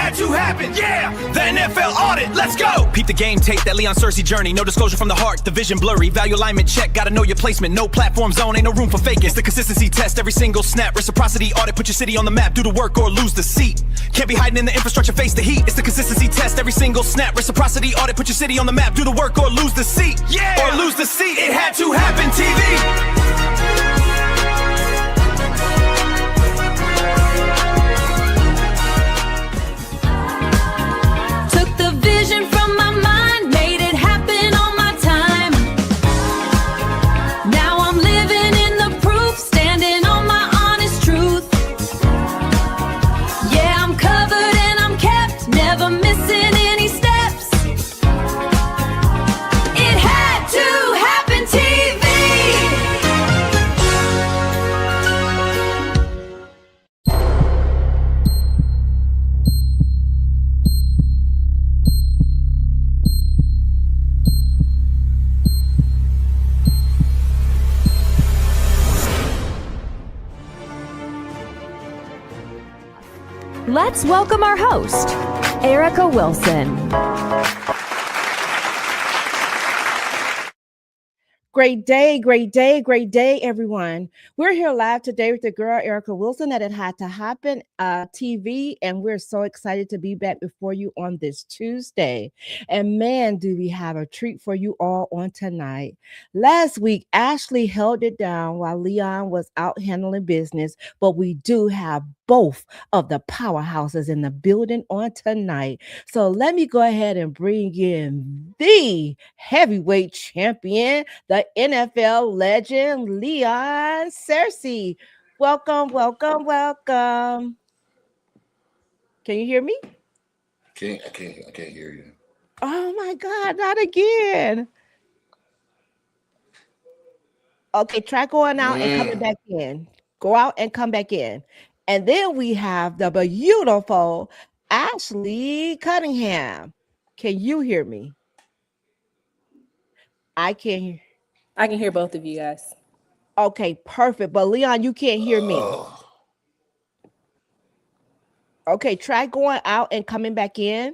had to happen, yeah! The NFL audit, let's go! Peep the game tape, that Leon Searcy journey. No disclosure from the heart, the vision blurry. Value alignment check, gotta know your placement. No platform zone, ain't no room for fake. It's the consistency test, every single snap. Reciprocity audit, put your city on the map. Do the work or lose the seat. Can't be hiding in the infrastructure, face the heat. It's the consistency test, every single snap. Reciprocity audit, put your city on the map. Do the work or lose the seat. Yeah! Or lose the seat, it had to happen, TV! From my mind, made it happen on my time. Now I'm living in the proof, standing on my honest truth. Yeah, I'm covered and I'm kept, never missing any steps. It had to happen, TV. Let's welcome our host, Erica Wilson. Great day, everyone. We're here live today with the girl, Erica Wilson, at It Had to Happen TV, and we're so excited to be back before you on this Tuesday. And man, do we have a treat for you all on tonight. Last week, Ashley held it down while Leon was out handling business, but we do have both of the powerhouses in the building on tonight. So let me go ahead and bring in the heavyweight champion, the NFL legend, Leon Searcy. Welcome. Can you hear me? I can't hear you. Oh my God, not again. Okay, try going out and coming back in. Go out and come back in. And then we have the beautiful Ashley Cunningham. Can you hear me? I can hear. I can hear both of you guys. Okay, perfect. But Leon, you can't hear me. Okay, try going out and coming back in.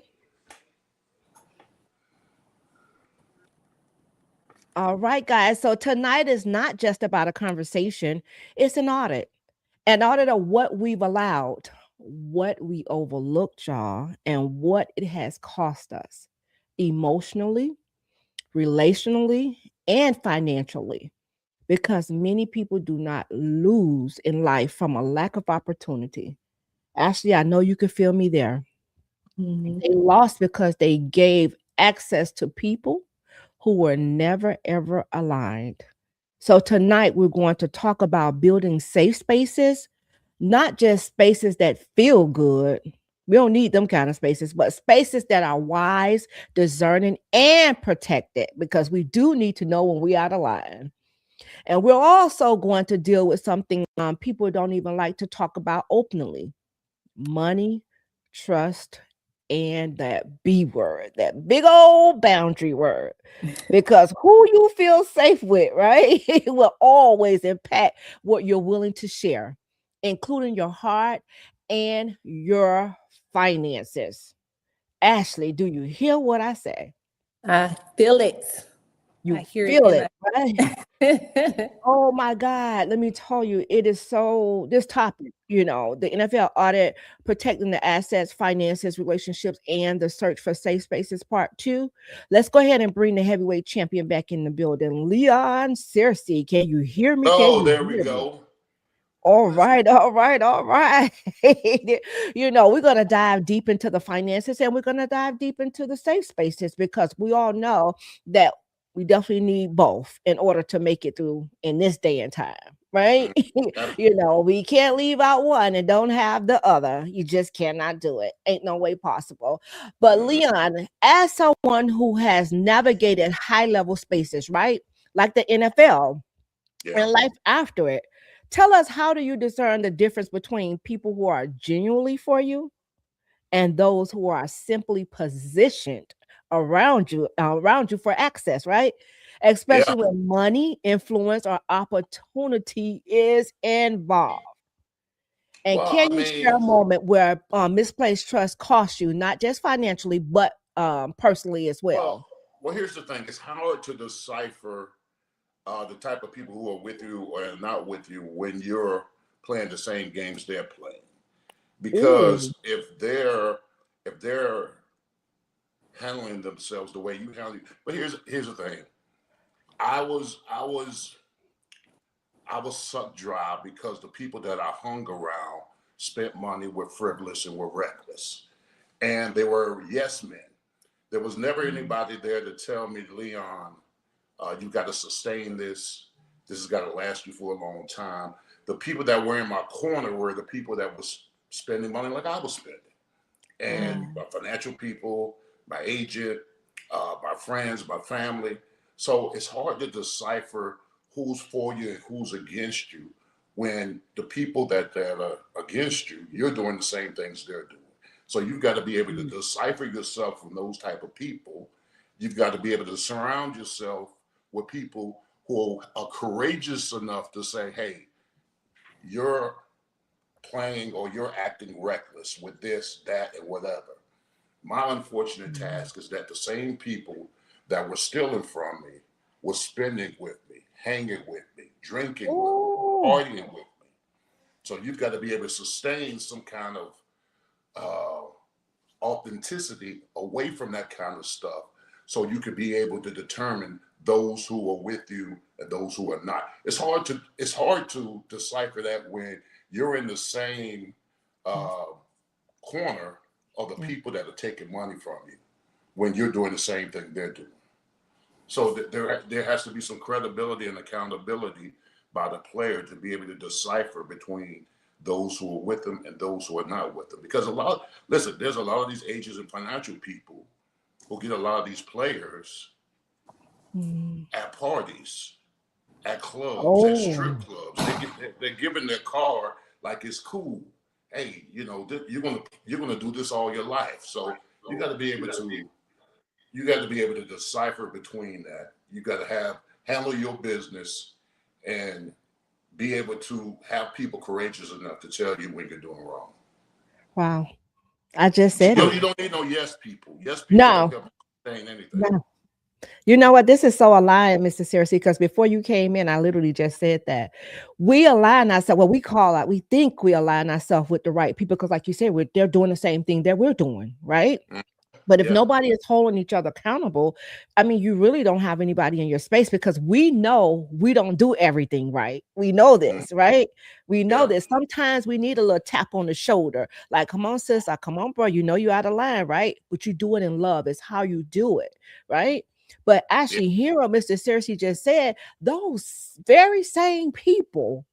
All right, guys. So tonight is not just about a conversation. It's an audit. An audit of what we've allowed, what we overlooked, y'all, and what it has cost us emotionally, relationally, and financially. Because many people do not lose in life from a lack of opportunity. Ashley, I know you can feel me there. Mm-hmm. They lost because they gave access to people who were never, ever aligned. So tonight we're going to talk about building safe spaces, not just spaces that feel good. We don't need them kind of spaces, but spaces that are wise, discerning, and protected, because we do need to know when we're out of line. And we're also going to deal with something people don't even like to talk about openly: money, trust, and that B word, that big old boundary word. Because who you feel safe with, right? It will always impact what you're willing to share, including your heart and your finances. Ashley, do you hear what I say? I feel it. You feel it, right? Oh my God. Let me tell you, it is so, this topic, the NFL audit, protecting the assets, finances, relationships, and the search for safe spaces, part 2. Let's go ahead and bring the heavyweight champion back in the building. Leon Searcy, can you hear me? Oh, there we go. All right. We're going to dive deep into the finances, and we're going to dive deep into the safe spaces, because we all know that we definitely need both in order to make it through in this day and time, right? We can't leave out one and don't have the other. You just cannot do it. Ain't no way possible. But Leon, as someone who has navigated high-level spaces, right? Like the NFL and life after it, tell us, how do you discern the difference between people who are genuinely for you and those who are simply positioned around you for access, right? Especially when money, influence, or opportunity is involved. And Well, can I you share mean, a moment where misplaced trust cost you, not just financially, but personally as well, well? well, here's the thing: it's hard to decipher the type of people who are with you or not with you when you're playing the same games they're playing. Ooh. Because if they're handling themselves the way you handle, but here's the thing: I was I was I was sucked dry because the people that I hung around spent money, were frivolous, and were reckless, and they were yes men. There was never Mm. anybody there to tell me, Leon, you got to sustain this. This has got to last you for a long time. The people that were in my corner were the people that was spending money like I was spending, and Wow. my financial people, my agent, my friends, my family. So it's hard to decipher who's for you and who's against you when the people that are against you, you're doing the same things they're doing. So you've got to be able to Mm. decipher yourself from those type of people. You've got to be able to surround yourself with people who are courageous enough to say, hey, you're playing or you're acting reckless with this, that, and whatever. My unfortunate Mm. task is that the same people that were stealing from me were spending with me, hanging with me, drinking with me, Ooh. partying with me. So you've got to be able to sustain some kind of authenticity away from that kind of stuff so you can be able to determine those who are with you and those who are not. It's hard to decipher that when you're in the same Yes. uh, corner of the Yeah. people that are taking money from you when you're doing the same thing they're doing. So there has to be some credibility and accountability by the player to be able to decipher between those who are with them and those who are not with them. Because listen, there's a lot of these agents and financial people who get a lot of these players Mm. at parties, at clubs, at strip Oh. clubs. They're giving their car like it's cool. Hey, you're gonna do this all your life. So you got to be able to you got to be able to decipher between that. You got to handle your business and be able to have people courageous enough to tell you when you're doing wrong. Wow. I just You said don't, it. you don't need no yes people. Yes people don't No. help saying anything. No. You know what? This is so aligned, Mr. Searcy, because before you came in, I literally just said that. We align ourselves, well, we think we align ourselves with the right people because, like you said, they're doing the same thing that we're doing, right? Mm, But if yeah, nobody is holding each other accountable, I mean, you really don't have anybody in your space because we know we don't do everything right. We know mm, this, right? We know yeah, this. Sometimes we need a little tap on the shoulder, like, come on, sis, come on, bro. You know you're out of line, right? But you do it in love. It's how you do it, right? But yeah, actually, hear what Mr. Cersei just said, those very same people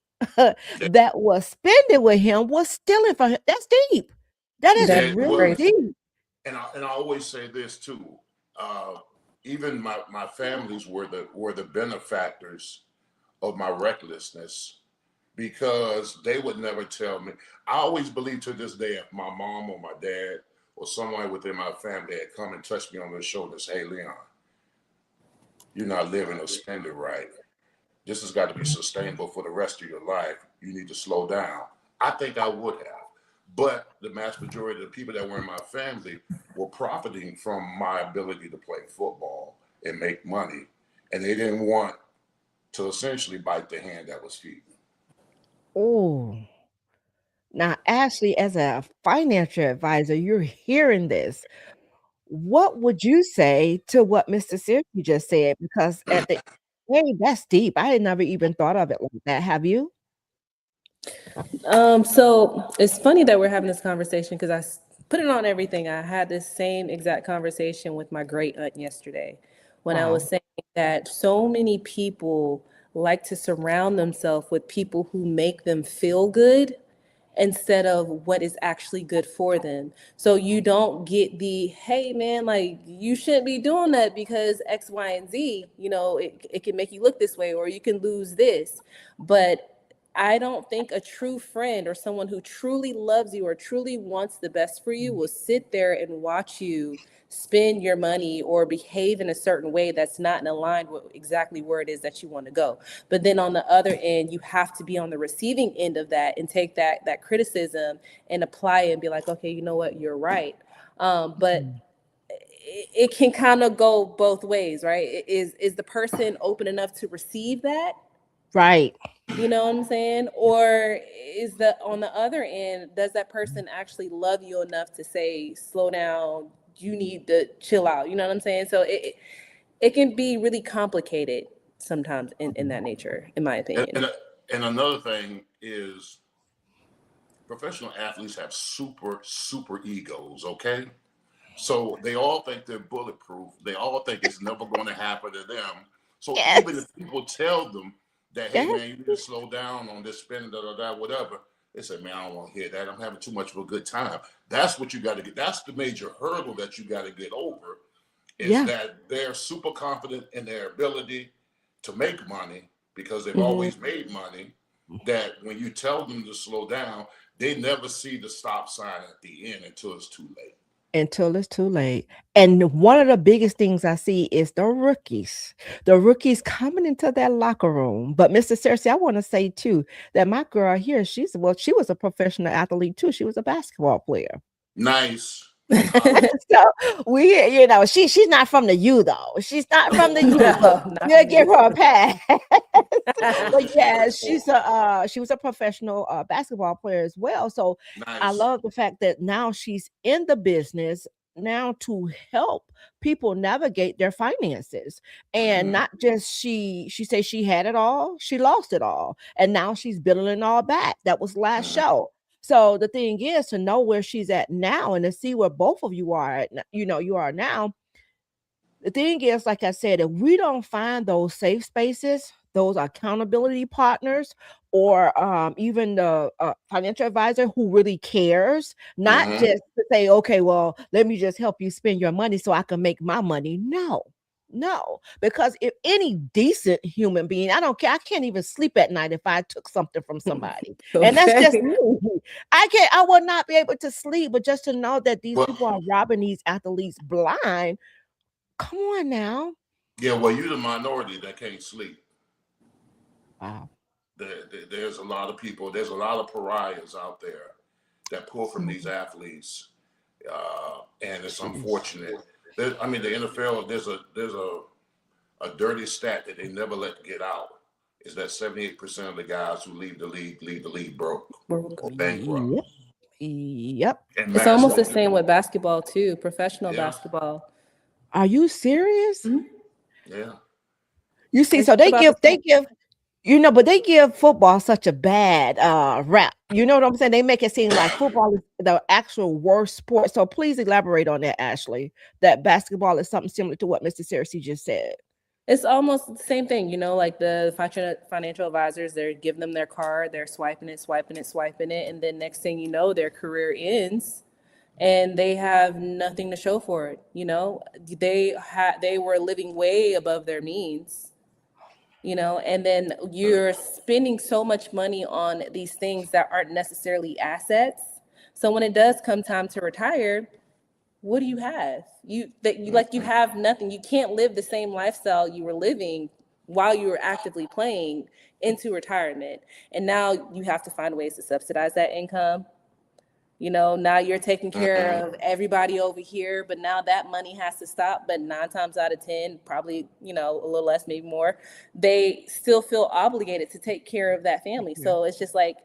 yeah. that was spending with him was stealing from him. That's deep. That is That's Yeah, well, really crazy. deep. and I always say this too. Uh, Even my families were the benefactors of my recklessness because they would never tell me. I always believe to this day, if my mom or my dad or someone within my family had come and touched me on the shoulder and say, "Hey, Leon, you're not living or spending right. This has got to be sustainable for the rest of your life. You need to slow down." I think I would have. But the vast majority of the people that were in my family were profiting from my ability to play football and make money. And they didn't want to essentially bite the hand that was feeding them. Oh, now, Ashley, as a financial advisor, you're hearing this. What would you say to what Mr. Searcy just said? Because at the hey, that's deep. I had never even thought of it like that. Have you? So it's funny that we're having this conversation because put it on everything. I had this same exact conversation with my great aunt yesterday when I Wow. was saying that so many people like to surround themselves with people who make them feel good instead of what is actually good for them. So you don't get the, hey man, like you shouldn't be doing that because X, Y, and Z, it can make you look this way or you can lose this. But I don't think a true friend or someone who truly loves you or truly wants the best for you will sit there and watch you spend your money or behave in a certain way that's not in aligned with exactly where it is that you want to go. But then on the other end, you have to be on the receiving end of that and take that criticism and apply it and be like, okay, you know what, you're right. But it can kind of go both ways, right? Is the person open enough to receive that? Right. You know what I'm saying? Or is the on the other end, does that person actually love you enough to say, slow down, you need to chill out? You know what I'm saying? So it can be really complicated sometimes in that nature, in my opinion. And another thing is professional athletes have super egos, okay? So they all think they're bulletproof. They all think it's never going to happen to them. So even if people tell them that, hey, man, you need to slow down on this spending, whatever, they say, man, I don't want to hear that. I'm having too much of a good time. That's what you got to get. That's the major hurdle that you got to get over is that they're super confident in their ability to make money because they've always made money, that when you tell them to slow down, they never see the stop sign at the end until it's too late. Until it's too late. And one of the biggest things I see is the rookies coming into that locker room. But Mr. Searcy, I want to say too that my girl here, she was a professional athlete too. She was a basketball player. Nice. So she's not from the U though. She's not from the U. You'll give her a pass. But yeah, she was a professional basketball player as well. So Nice. I love the fact that now she's in the business now to help people navigate their finances, and not just she says she had it all, she lost it all, and now she's building it all back. That was last show. So the thing is to know where she's at now and to see where both of you are at, you are now. The thing is, like I said, if we don't find those safe spaces, those accountability partners, or even the financial advisor who really cares, not just to say, okay, well, let me just help you spend your money so I can make my money. No, because if any decent human being, I don't care, I can't even sleep at night if I took something from somebody. And that's just me. I will not be able to sleep, but just to know that these people are robbing these athletes blind. Come on now. Yeah, well, you're the minority that can't sleep. Wow. There's a lot of people, there's a lot of pariahs out there that pull from these athletes. And it's unfortunate. The NFL, there's a dirty stat that they never let get out, is that 78% of the guys who leave the league broke or bankrupt. Yep. And It's almost the same with basketball too, professional basketball. Are you serious? Yeah. You see, so they give, but they give football such a bad rap. You know what I'm saying? They make it seem like football is the actual worst sport. So please elaborate on that, Ashley, that basketball is something similar to what Mr. Searcy just said. It's almost the same thing, like the financial advisors, they're giving them their card, they're swiping it. And then next thing you know, their career ends and they have nothing to show for it. They were living way above their means. And then you're spending so much money on these things that aren't necessarily assets. So when it does come time to retire, what do you have? You have nothing. You can't live the same lifestyle you were living while you were actively playing into retirement. And now you have to find ways to subsidize that income. Now you're taking care of everybody over here, but now that money has to stop. But 9 times out of 10, probably, a little less, maybe more, they still feel obligated to take care of that family. So it's just like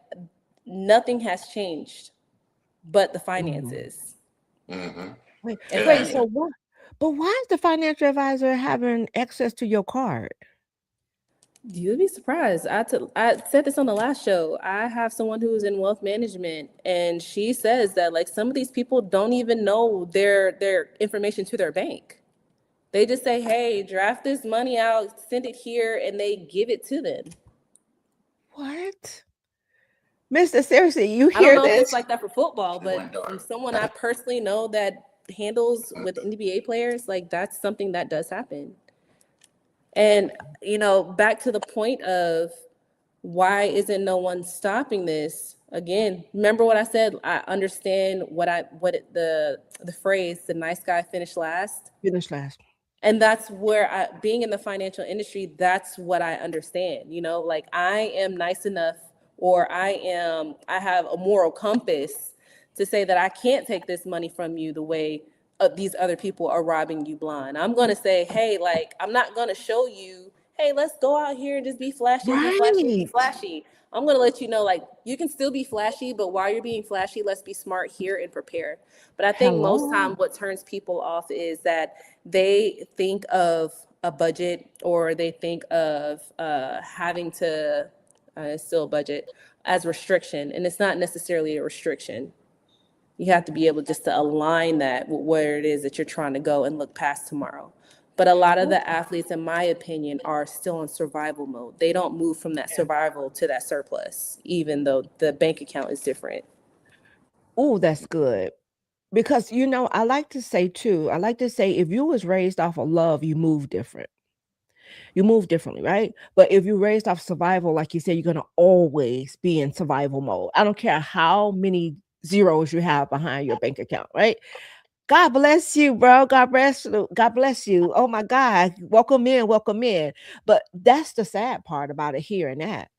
nothing has changed but the finances. Wait, so what? But why is the financial advisor having access to your card? You'd be surprised. I said this on the last show. I have someone who's in wealth management, and she says that some of these people don't even know their information to their bank. They just say, "Hey, draft this money out, send it here," and they give it to them. What? Mr. Searcy, you hear I don't know this? if it's like that for football, but from someone I personally know that handles with NBA players, that's something that does happen. And, back to the point of why isn't no one stopping this? Again, remember what I said? I understand the phrase, the nice guy finished last. Finish last. And that's where being in the financial industry, that's what I understand, like I am nice enough, or I have a moral compass to say that I can't take this money from you the way these other people are robbing you blind. I'm going to say, hey, like, I'm not going to show you, hey, let's go out here and just be flashy, be flashy, be Right. flashy. I'm going to let you know, like, you can still be flashy, but while you're being flashy, let's be smart here and prepare. But I think most time what turns people off is that they think of a budget, or they think of having to, it's still a budget, as restriction. And it's not necessarily a restriction. You have to be able just to align that with where it is that you're trying to go and look past tomorrow. But a lot of the athletes, in my opinion, are still in survival mode. They don't move from that survival to that surplus, even though the bank account is different. Oh, that's good. Because, I like to say too, if you was raised off of love, you move different. You move differently, right? But if you're raised off survival, like you said, you're going to always be in survival mode. I don't care how many zeros you have behind your bank account, right? God bless you, bro. God bless you. God bless you. Oh my God. Welcome in. Welcome in. But that's the sad part about it here and that.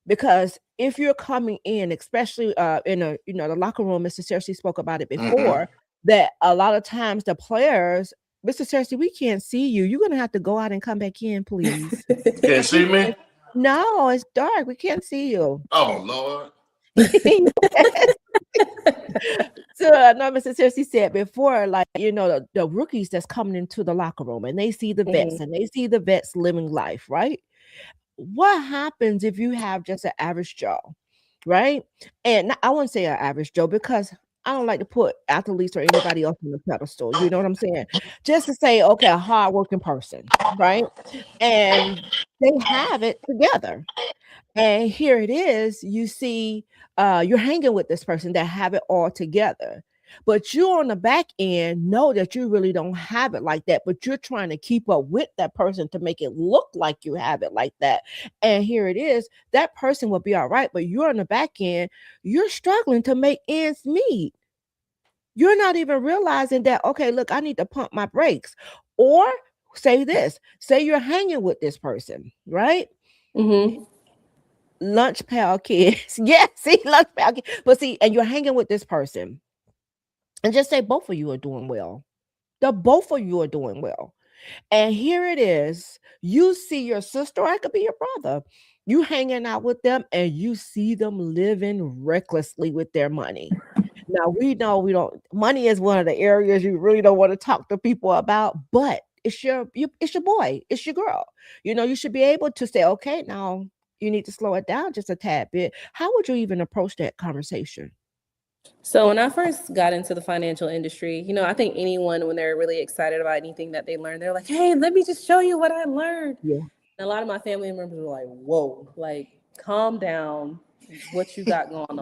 Because if you're coming in, especially in the locker room, Mr. Searcy spoke about it before, that a lot of times the players, Mr. Searcy, we can't see you. You're gonna have to go out and come back in, please. Can't see me? No, it's dark. We can't see you. Oh, Lord. So I know Mr. Searcy said before, like, the rookies that's coming into the locker room and they see the vets and they see the vets living life, right? What happens if you have just an average Joe, right? And I wouldn't say an average Joe, because I don't like to put athletes or anybody else on the pedestal. You know what I'm saying? Just to say, okay, a hardworking person, right? And they have it together. And here it is, you see, you're hanging with this person that have it all together. But you on the back end know that you really don't have it like that, but you're trying to keep up with that person to make it look like you have it like that. And here it is, that person will be all right, but you're on the back end, you're struggling to make ends meet. You're not even realizing that, okay, look, I need to pump my brakes. Or say you're hanging with this person, right? Lunch pail kids. Yeah, see, lunch pail kids. But see, and you're hanging with this person. And just say both of you are doing well. Both of you are doing well. And here it is. You see your sister, or it could be your brother. You hanging out with them and you see them living recklessly with their money. Now, we know money is one of the areas you really don't want to talk to people about, but it's your boy, it's your girl. You should be able to say, okay, now you need to slow it down just a tad bit. How would you even approach that conversation? So when I first got into the financial industry, I think anyone, when they're really excited about anything that they learn, they're like, hey, let me just show you what I learned. Yeah. And a lot of my family members were like, whoa, like, calm down, what you got going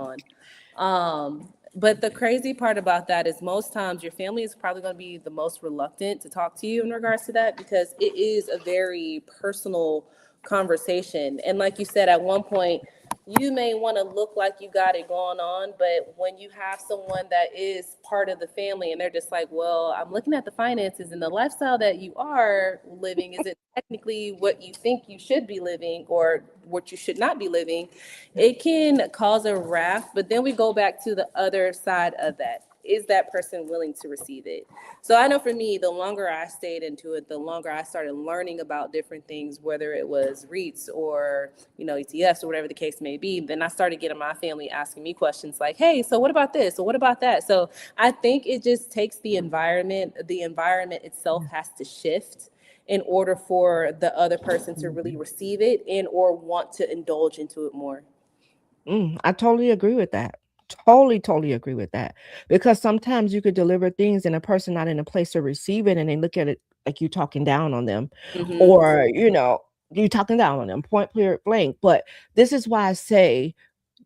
on. But the crazy part about that is most times your family is probably going to be the most reluctant to talk to you in regards to that, because it is a very personal conversation. And like you said, at one point, you may want to look like you got it going on, but when you have someone that is part of the family and they're just like, well, I'm looking at the finances and the lifestyle that you are living isn't technically what you think you should be living or what you should not be living, it can cause a raft. But then we go back to the other side of that. Is that person willing to receive it? So I know for me, the longer I stayed into it, the longer I started learning about different things, whether it was REITs or, ETFs or whatever the case may be, then I started getting my family asking me questions like, hey, so what about this? So what about that? So I think it just takes the environment. The environment itself has to shift in order for the other person to really receive it and or want to indulge into it more. I totally agree with that. Totally agree with that. Because sometimes you could deliver things and a person not in a place to receive it, and they look at it like you talking down on them, or you talking down on them, point clear blank. But this is why I say,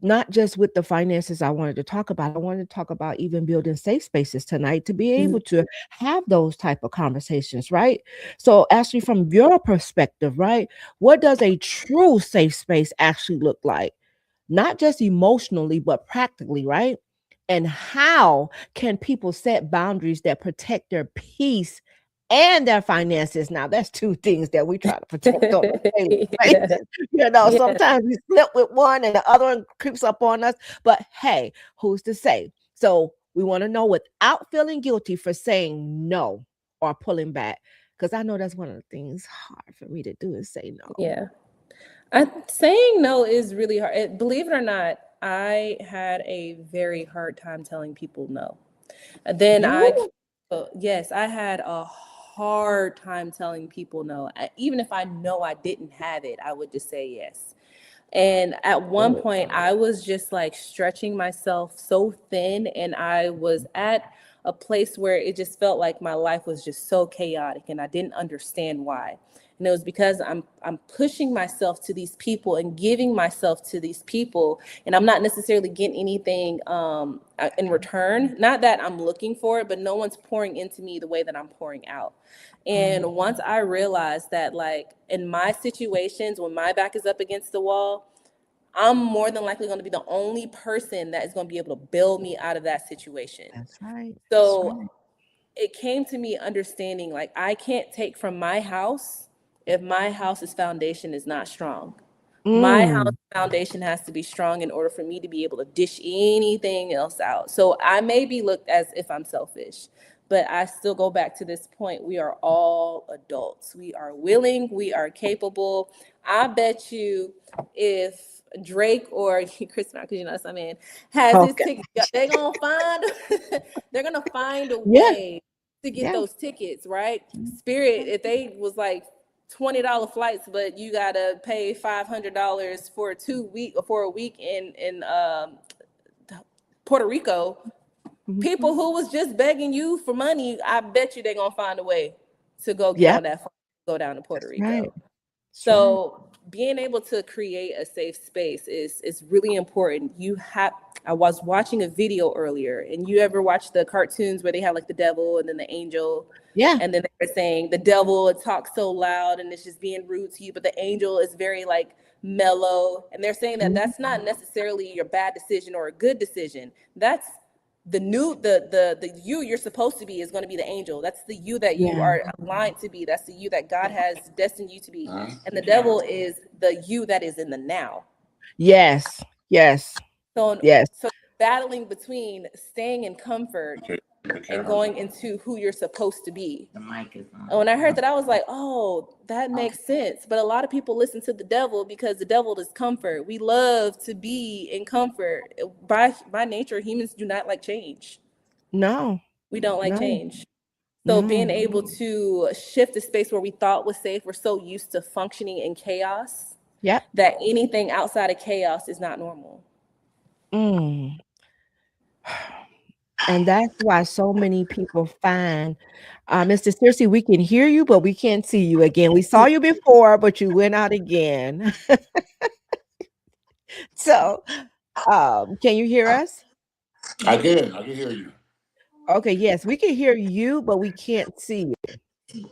not just with the finances I wanted to talk about. I wanted to talk about even building safe spaces tonight to be able to have those type of conversations, right? So actually from your perspective, right, what does a true safe space actually look like? Not just emotionally, but practically, right? And how can people set boundaries that protect their peace and their finances? Now, that's two things that we try to protect on a daily Yeah. basis. You know, Yeah. sometimes we slip with one and the other one creeps up on us. But hey, who's to say? So we want to know without feeling guilty for saying no or pulling back. Because I know that's one of the things hard for me to do is say no. Yeah. Saying no is really hard. Believe it or not, I had a very hard time telling people no. And then You yes, I had a hard time telling people no. Even if I know I didn't have it, I would just say yes. And at one point, I was just like stretching myself so thin, and I was at a place where it just felt like my life was just so chaotic, and I didn't understand why. And it was because I'm pushing myself to these people and giving myself to these people, and I'm not necessarily getting anything in return. Not that I'm looking for it, but no one's pouring into me the way that I'm pouring out. And once I realized that, like in my situations, when my back is up against the wall, I'm more than likely going to be the only person that is going to be able to bail me out of that situation. That's right. So it came to me understanding like I can't take from my house if my house's foundation is not strong. My house Mm, foundation has to be strong in order for me to be able to dish anything else out. So I may be looked as if I'm selfish, but I still go back to this point. We are all adults. We are willing, we are capable. I bet you if Drake or Chris Brown, because you know that's my man, has his okay. ticket, they're gonna find they're gonna find a Yeah. way to get Yeah. those tickets, right? Spirit, if they was like $20 flights, but you gotta pay $500 for a week in Puerto Rico. Mhm. People who was just begging you for money, I bet you they're gonna find a way to go get Yeah. on that flight, go down to Puerto Right. Rico. That's right. So being able to create a safe space is really important. I was watching a video earlier, and you ever watch the cartoons where they have like the devil and then the angel, Yeah. and then they're saying the devil talks so loud and it's just being rude to you, but the angel is very like mellow, and they're saying that Mhm. that's not necessarily your bad decision or a good decision. That's the you you're supposed to be is going to be the angel. That's the you that you Yeah. are aligned to be. That's the you that God has destined you to be. Huh? And the devil is the you that is in the now. Yes. Yes. So Yes. so battling between staying in comfort Okay. The and camera. going into who you're supposed to be. And when I heard that, I was like, oh, that makes sense. But a lot of people listen to the devil because the devil is comfort. We love to be in comfort. By nature, humans do not like change. No. We don't like No. change. So being No. able to shift the space where we thought was safe, we're so used to functioning in chaos Yep. that anything outside of chaos is not normal. Mm. And that's why so many people find, Mr. Searcy, we can hear you, but we can't see you again. We saw you before, but you went out again. So, can you hear us? I can hear you. Okay, yes, we can hear you, but we can't see you.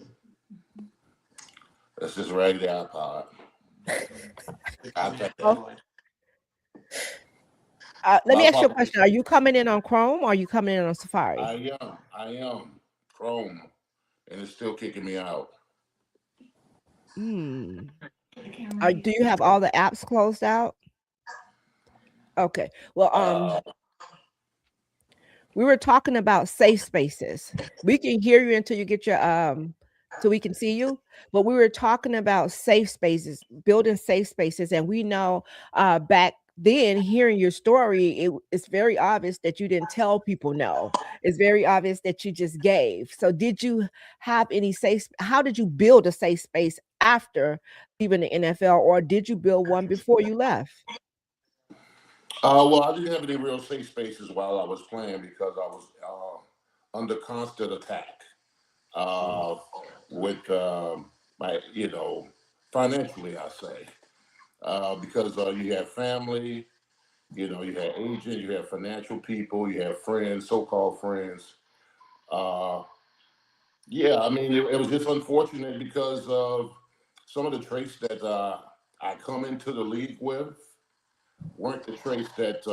That's just raggedy iPod. I'll take that. Oh, let My me ask you a apologies. question. Are you coming in on Chrome or are you coming in on Safari? I am Chrome, and it's still kicking me out. Hmm. Do you have all the apps closed out? Okay. Well, Uh, we were talking about safe spaces. We can hear you until you get your so we can see you. But we were talking about safe spaces, building safe spaces, and we know back then hearing your story, it's very obvious that you didn't tell people no. It's very obvious that you just gave. So did you have any how did you build a safe space after leaving the NFL, or did you build one before you left? well, I didn't have any real safe spaces while I was playing because I was under constant attack uh, with my, financially, I say, because you have family, You know, you had agents, you had financial people, you had friends, so-called friends. Uh, yeah, I mean, it was just unfortunate because of some of the traits that I come into the league with weren't the traits that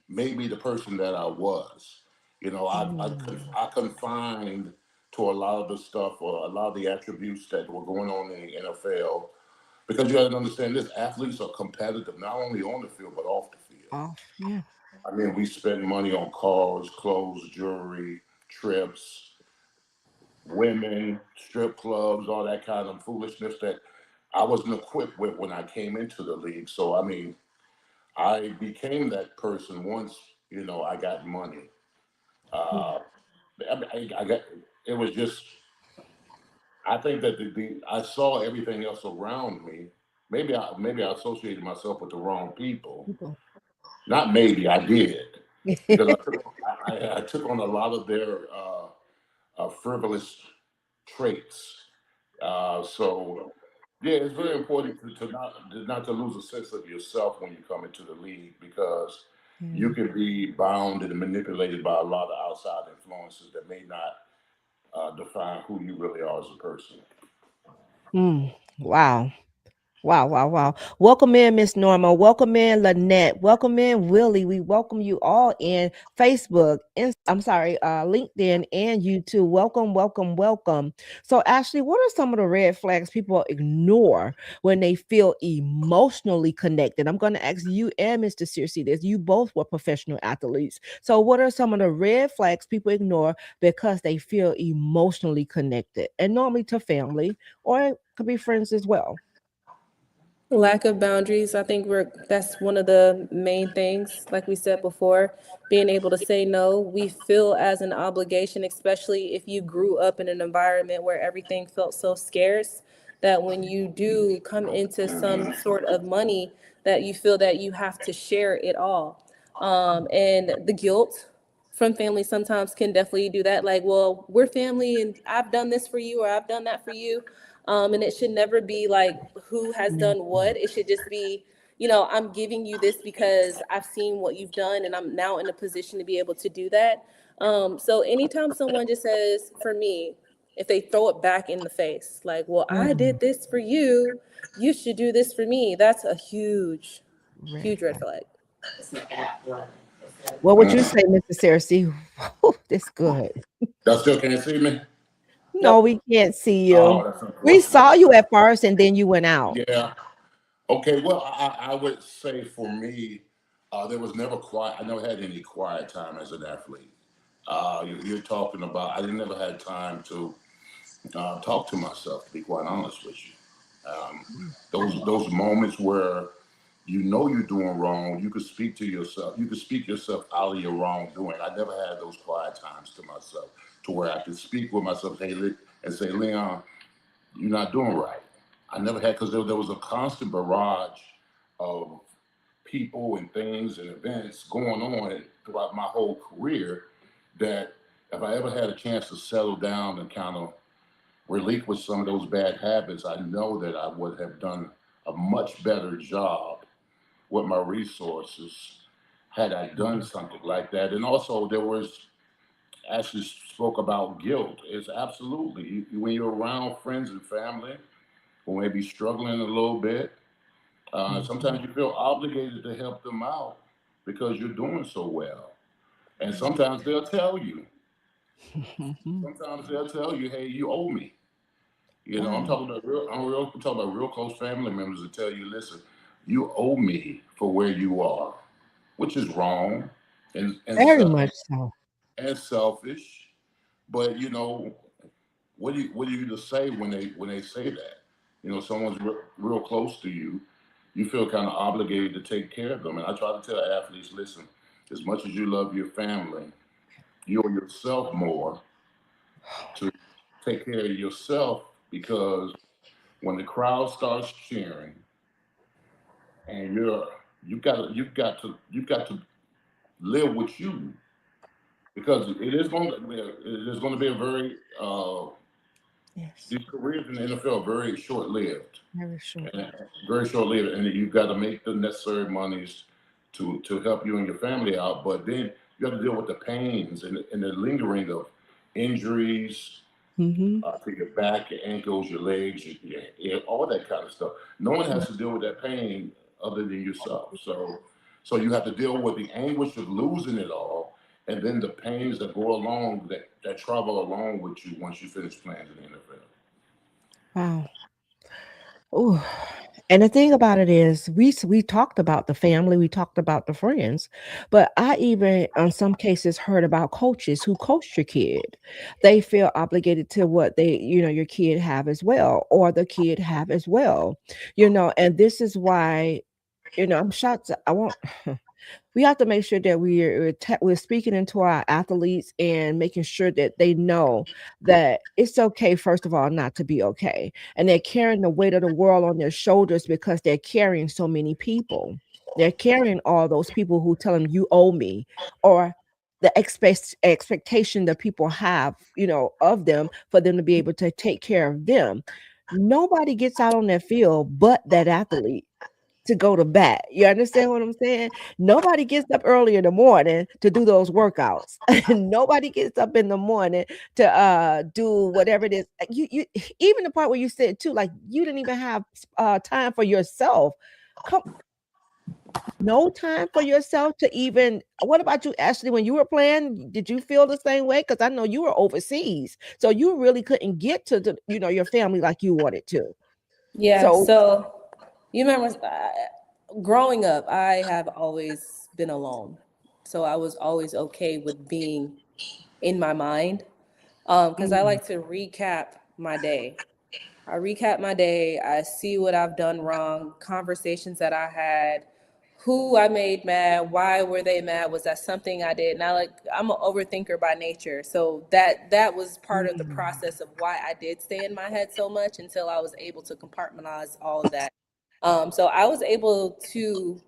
made me the person that I was. You know, I confined to a lot of the stuff or a lot of the attributes that were going on in the NFL because you got to understand this: athletes are competitive not only on the field but off the field. Oh, yeah. I mean, we spend money on cars, clothes, jewelry, trips, women, strip clubs, all that kind of foolishness that I wasn't equipped with when I came into the league. So, I mean, I became that person once, you know, I got money. Uh, I got, it was just, I think that I saw everything else around me. Maybe I associated myself with the wrong people. People. Not maybe, I did. Because I took on a lot of their frivolous traits. So yeah, it's very important to not to lose a sense of yourself when you come into the league because you can be bound and manipulated by a lot of outside influences that may not define who you really are as a person. Wow. Wow, wow, wow. Welcome in, Miss Norma. Welcome in, Lynette. Welcome in, Willie. We welcome you all in Facebook, LinkedIn and YouTube. Welcome, welcome, welcome. So, Ashley, what are some of the red flags people ignore when they feel emotionally connected? I'm going to ask you and Mr. Searcy this. You both were professional athletes. So, what are some of the red flags people ignore because they feel emotionally connected? And normally to family, or it could be friends as well. Lack of boundaries. I think that's one of the main things. Like we said before, being able to say no. We feel as an obligation, especially if you grew up in an environment where everything felt so scarce, that when you do come into some sort of money, that you feel that you have to share it all. And the guilt from family sometimes can definitely do that. Like, well, we're family and I've done this for you or I've done that for you. And it should never be like who has done what. It should just be, I'm giving you this because I've seen what you've done and I'm now in a position to be able to do that. So anytime someone just says, for me, if they throw it back in the face, like, well, I did this for you, you should do this for me. That's a huge, Red huge red flag. flag. What would you say, Mr. Searcy? That's good. Y'all still can't see me? No, Nope. we can't see Oh, you. that's We unfortunate. saw you at first and then you went out. Yeah. Okay. Well, I would say for me, there was never quiet. I never had any quiet time as an athlete. You're talking about. I didn't never had time to talk to myself. To be quite honest with you, those moments where you know you're doing wrong, you could speak to yourself. You could speak yourself out of your wrongdoing. I never had those quiet times to myself, to where I could speak with myself, and say, Leon, you're not doing right. I never had because there was a constant barrage of people and things and events going on throughout my whole career that if I ever had a chance to settle down and kind of relinquish some of those bad habits, I know that I would have done a much better job with my resources had I done something like that. And also there was Ashley spoke about guilt. It's absolutely when you're around friends and family who may be struggling a little bit. Sometimes you feel obligated to help them out because you're doing so well. And sometimes they'll tell you. Sometimes they'll tell you, "Hey, you owe me." You know, Wow. I'm talking about real close family members that tell you, "Listen, you owe me for where you are," which is wrong and Very much so. and selfish. But you know, what do you to say when they say that? You know, someone's real close to you, you feel kind of obligated to take care of them. And I try to tell athletes, listen, as much as you love your family, you owe yourself more to take care of yourself because when the crowd starts cheering and you've got to live with you because it is going to be a very Yes. these careers in the NFL are very short lived. Very short. And very short lived, and you've got to make the necessary monies to help you and your family out. But then you have to deal with the pains and the lingering of injuries Mm-hmm. to your back, your ankles, your legs, all that kind of stuff. No one has to deal with that pain other than yourself. So you have to deal with the anguish of losing it all, and then the pains that go along that travel along with you once you finish playing in the NFL. Wow. Oh, and the thing about it is, we talked about the family, we talked about the friends, but I even, in some cases, heard about coaches who coach your kid. They feel obligated to what your kid have as well, or the kid have as well. And this is why, I'm shocked. I won't. We have to make sure that we're speaking into our athletes and making sure that they know that it's okay, first of all, not to be okay. And they're carrying the weight of the world on their shoulders because they're carrying so many people. They're carrying all those people who tell them you owe me, or the expectation that people have, of them, for them to be able to take care of them. Nobody gets out on that field but that athlete to go to bat. You understand what I'm saying? Nobody gets up early in the morning to do those workouts. Nobody gets up in the morning to do whatever it is. You even the part where you said too, like you didn't even have time for yourself. Come, no time for yourself to even. What about you, Ashley? When you were playing, did you feel the same way? Because I know you were overseas, so you really couldn't get to your family like you wanted to. Yeah, So so you remember growing up, I have always been alone. So I was always okay with being in my mind, because I mm, like to recap my day. I recap my day. I see what I've done wrong, conversations that I had, who I made mad, why were they mad? Was that something I did? Now, like I'm an overthinker by nature, so that was part of the mm, process of why I did stay in my head so much until I was able to compartmentalize all of that. So I was able to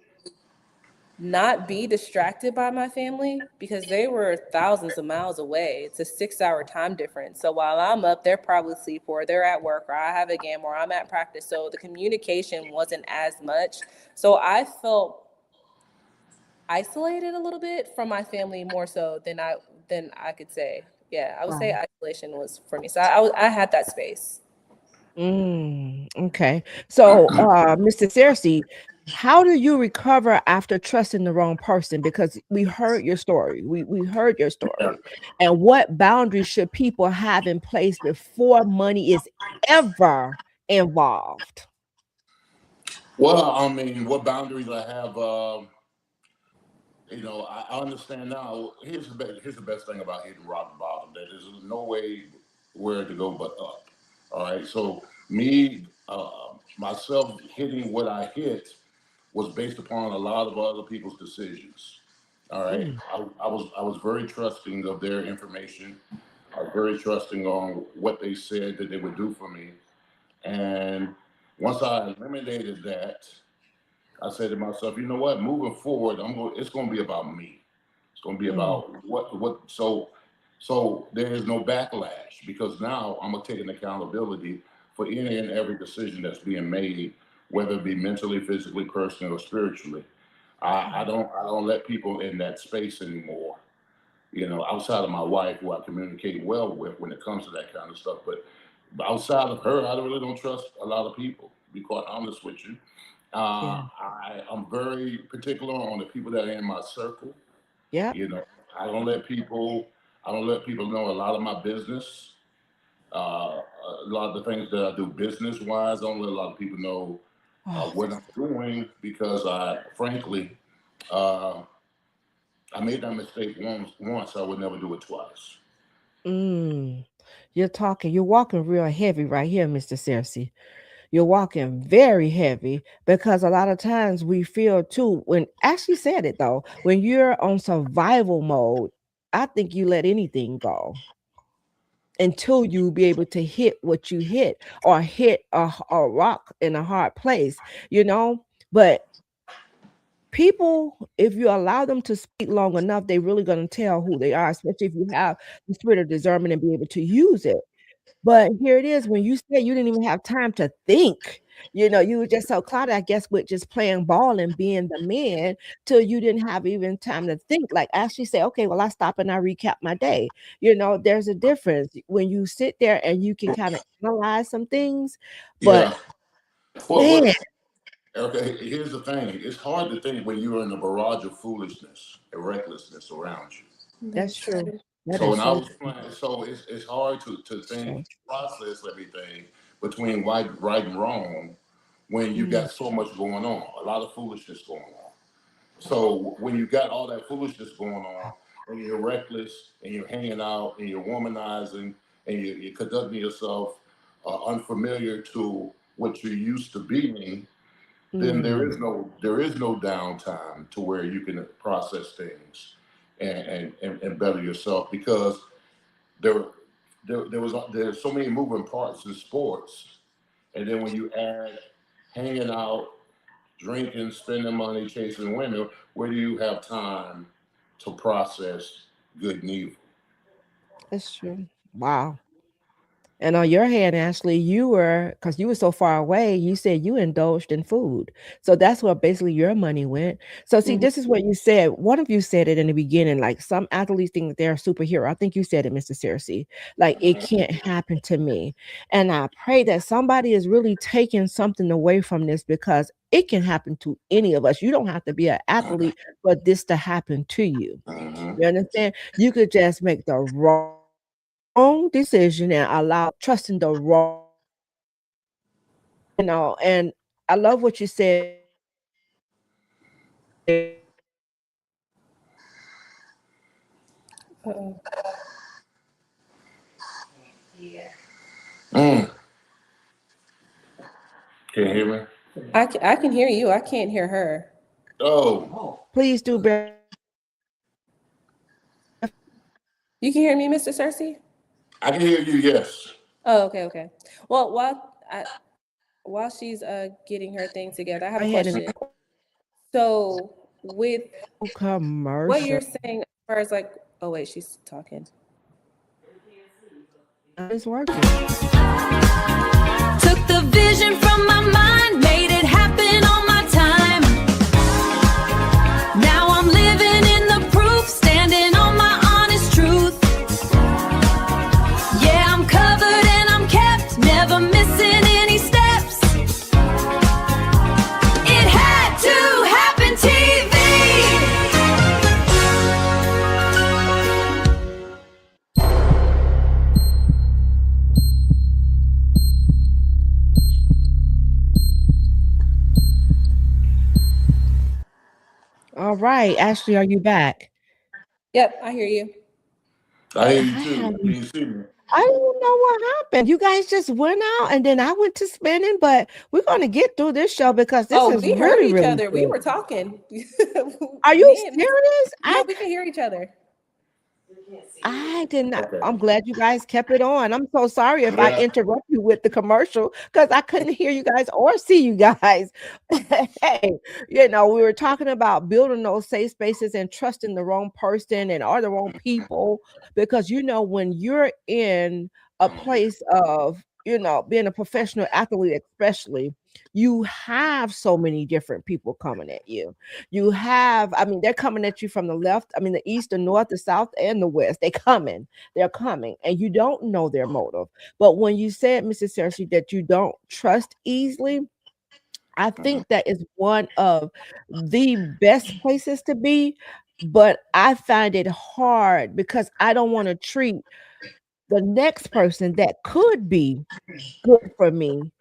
not be distracted by my family because they were thousands of miles away. It's a 6 hour time difference. So while I'm up, they're probably asleep, or they're at work, or I have a game, or I'm at practice. So the communication wasn't as much. So I felt isolated a little bit from my family, more so than I could say. Yeah, I would say wow. isolation was for me. So I had that space. Okay. So, Mr. Searcy, how do you recover after trusting the wrong person? Because we heard your story. We heard your Yeah. story. And what boundaries should people have in place before money is ever involved? Well, I mean, what boundaries I have, I understand now. Here's the best thing about hitting rock bottom. That there's no way where to go but up. All right. So me, myself hitting what I hit was based upon a lot of other people's decisions. All right. Mm, I was very trusting of their information. I was very trusting on what they said that they would do for me. And once I eliminated that, I said to myself, you know what? Moving forward, it's going to be about me. It's going to be mm, about what. So there is no backlash because now I'm gonna take an accountability for any and every decision that's being made, whether it be mentally, physically, personally, or spiritually. I don't let people in that space anymore. Outside of my wife, who I communicate well with when it comes to that kind of stuff. But outside of her, I really don't trust a lot of people. To be quite honest with you. yeah. I'm very particular on the people that are in my circle. Yep. You know, I don't let people, I don't let people know a lot of my business. A lot of the things that I do business wise, I don't let a lot of people know Oh, what I'm doing because frankly, uh, I made that mistake once. I would never do it twice. mm. You're walking real heavy right here, Mr. Cersei. You're walking very heavy because a lot of times we feel too, when Ashley said it though, when you're on survival mode, I think you let anything go until you be able to hit what you hit, or hit a rock in a hard place. But people, if you allow them to speak long enough, they really going to tell who they are, especially if you have the spirit of discernment and be able to use it. But here it is, when you say you didn't even have time to think. You know, you were just so clouded, I guess, with just playing ball and being the man till you didn't have even time to think. Like actually say, okay, well, I stop and I recap my day. You know, there's a difference when you sit there and you can kind of analyze some things. But Yeah. Well, man, okay, here's the thing. It's hard to think when you're in a barrage of foolishness and recklessness around you. that's true. That So is when I so was playing, so it's hard to true. think, process everything between right and wrong when you Mhm. got so much going on, a lot of foolishness going on. So when you got all that foolishness going on and you're reckless and you're hanging out and you're womanizing and you're conducting yourself unfamiliar to what you're used to being, then Mm. there is no downtime to where you can process things and better yourself because there there's so many moving parts in sports, and then when you add hanging out, drinking, spending money, chasing women, where do you have time to process good and evil? That's true. Wow. And on your hand, Ashley, you were because you were so far away, you said you indulged in food. So that's where basically your money went. So see, Mhm. this is what you said. One of you said it in the beginning, like some athletes think that they're a superhero. I think you said it, Mr. Searcy. Like it can't happen to me. And I pray that somebody is really taking something away from this because it can happen to any of us. You don't have to be an athlete for this to happen to you. Mm-hmm. You understand? You could just make the wrong decision and allow trusting the wrong, and I love what you said. Uh-oh. Mm. Can you hear me? I can hear you. I can't hear her. Oh, Please do bear. You can hear me, Mr. Cersei? I can hear you. Yes. Oh, okay, okay. Well, while she's getting her thing together, I have Go a ahead and question. So with what commercial. you're saying as far as like, oh wait, she's talking. It's working. Took the vision from my mind, made it happen on my time. Now I'm living in the proof, standing on my honest truth. Yeah, I'm covered and I'm kept, never missing any steps. It had to happen, TV. All right, Ashley, are you back? Yep, I hear you. I hear I you too. have. Can you see me? I don't know what happened. You guys just went out and then I went to spinning, but we're going to get through this show because this Oh, is we heard really, each really other. We good. were talking. Are you Me and Miss, serious? yeah, we can hear each other. I did not. Okay. I'm glad you guys kept it on. I'm so sorry if I Yeah. interrupt you with the commercial because I couldn't hear you guys or see you guys. But hey, we were talking about building those safe spaces and trusting the wrong person and or the wrong people because when you're in a place of being a professional athlete, especially, you have so many different people coming at you. You have, I mean, they're coming at you from the left, I mean, the east, the north, the south, and the west. They're coming, and you don't know their motive. But when you said, Mrs. Searcy, that you don't trust easily, I Mhm. think that is one of the best places to be. But I find it hard because I don't want to treat the next person that could be good for me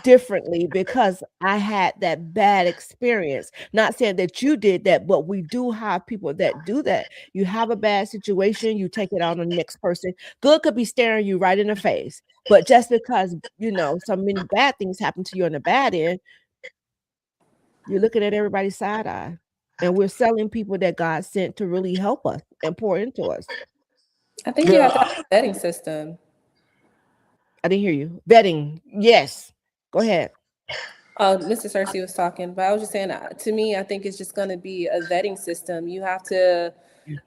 differently because I had that bad experience. Not saying that you did that, but we do have people that do that. You have a bad situation, you take it out on the next person. Good could be staring you right in the face, but just because so many bad things happen to you on the bad end, you're looking at everybody's side eye, and we're selling people that God sent to really help us and pour into us. I think you have to Yeah. have a vetting system. I didn't hear you. Vetting, yes. Go ahead. Mr. Cersei was talking, but I was just saying, to me, I think it's just going to be a vetting system. You have to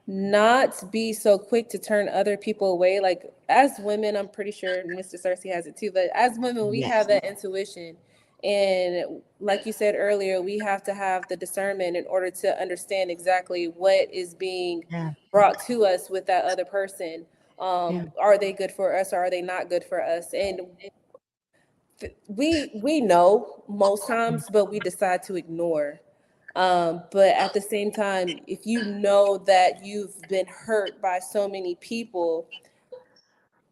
not be so quick to turn other people away. Like as women, I'm pretty sure Mr. Searcy has it too, but as women, we Yes. have that intuition. And like you said earlier, we have to have the discernment in order to understand exactly what is being Yeah. brought to us with that other person. Yeah. Are they good for us or are they not good for us? And we know most times, but we decide to ignore. But at the same time, if you know that you've been hurt by so many people,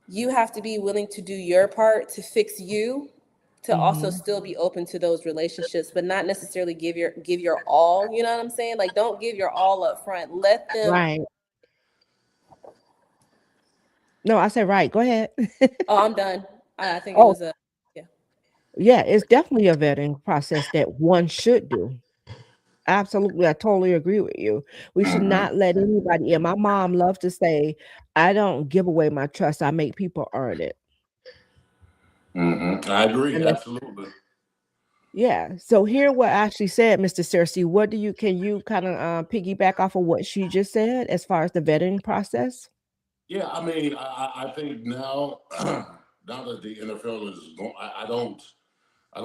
you have to be willing to do your part to fix you, to also still be open to those relationships, but not necessarily give your all. You know what I'm saying? Like, don't give your all up front. Let them. Right. No, I said right. Go ahead. Oh, I'm done. I think it Oh, was a. Yeah. yeah, it's definitely a vetting process that one should do. Absolutely. I totally agree with you. We should not let anybody in. My mom loves to say, I don't give away my trust. I make people earn it. I agree, And that's, absolutely. yeah. So here what Ashley said, Mr. Searcy, can you kind of piggyback off of what she just said as far as the vetting process? Yeah, I mean, I think now, now that the NFL is going, I don't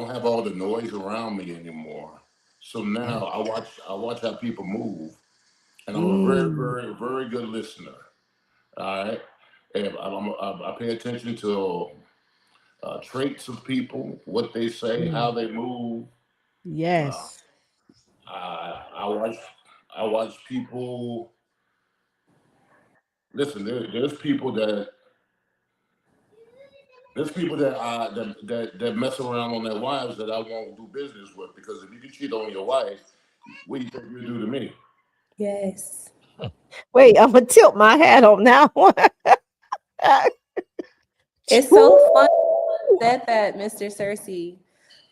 have all the noise around me anymore. So now I watch how people move, and I'm a very, Mm, very, very good listener. All right, and I pay attention to traits of people, what they say, how mm, they move. Uh, yes. I watch people. Listen, there's people that mess around on their wives that I won't do business with, because if you can cheat on your wife, what do you think you do to me? Yes. Wait, I'm gonna tilt my hat on that one. It's so fun you said that, Mr. Cersei,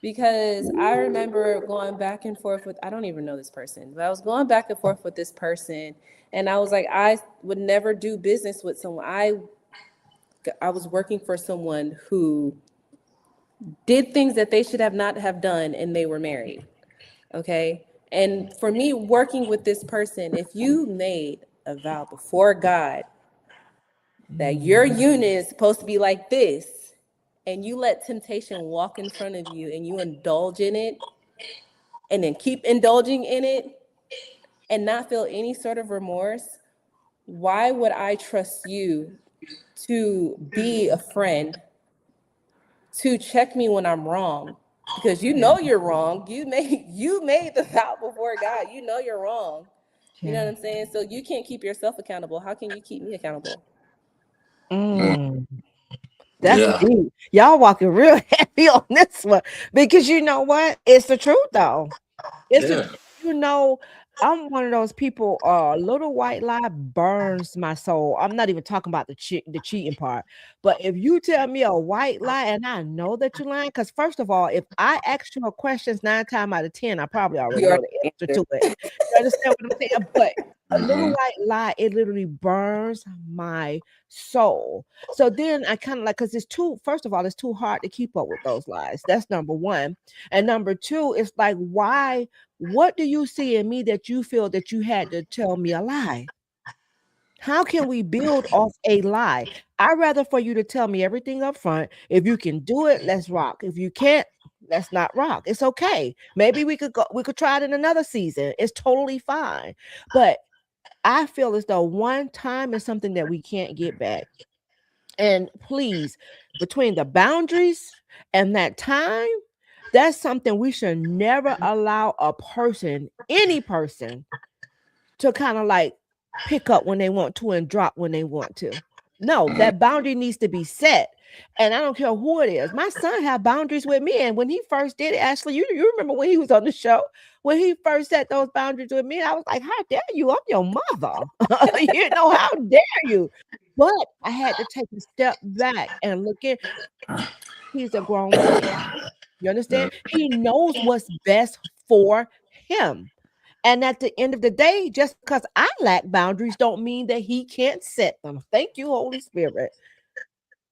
because I remember going back and forth with, I don't even know this person, but I was going back and forth with this person, and I was like, I would never do business with someone. I was working for someone who did things that they should have not have done, and they were married. Okay. And for me, working with this person, if you made a vow before God that your unit is supposed to be like this, and you let temptation walk in front of you and you indulge in it, and then keep indulging in it and not feel any sort of remorse, why would I trust you to be a friend, to check me when I'm wrong? Because you know you're wrong. You made the vow before God. You know you're wrong. You know Yeah. what I'm saying? So you can't keep yourself accountable. How can you keep me accountable? Mm, that's Yeah, deep. Y'all walking real heavy on this one because you know what? It's the truth though. It's the yeah, truth. You know, I'm one of those people, little white lie burns my soul. I'm not even talking about the cheating part. But if you tell me a white lie and I know that you're lying, because first of all, if I ask you a questions 9 times out of 10, I probably already You know already the answer answered. to it. You understand what I'm saying? But a little white lie, it literally burns my soul. So then I kind of like, because first of all, it's too hard to keep up with those lies. That's number one. And number two, it's like, why? What do you see in me that you feel that you had to tell me a lie? How can we build off a lie? I'd rather for you to tell me everything up front. If you can do it, let's rock. If you can't, let's not rock. It's okay. Maybe we could try it in another season. It's totally fine. But I feel as though one time is something that we can't get back. And please, between the boundaries and that time, that's something we should never allow a person, any person, to kind of like pick up when they want to and drop when they want to. No, that boundary needs to be set. And I don't care who it is. My son have boundaries with me. And when he first did it, Ashley, you remember when he was on the show, when he first set those boundaries with me, I was like, how dare you? I'm your mother. How dare you? But I had to take a step back and look at, he's a grown man. You understand? He knows what's best for him. And at the end of the day, just because I lack boundaries don't mean that he can't set them. Thank you, Holy Spirit.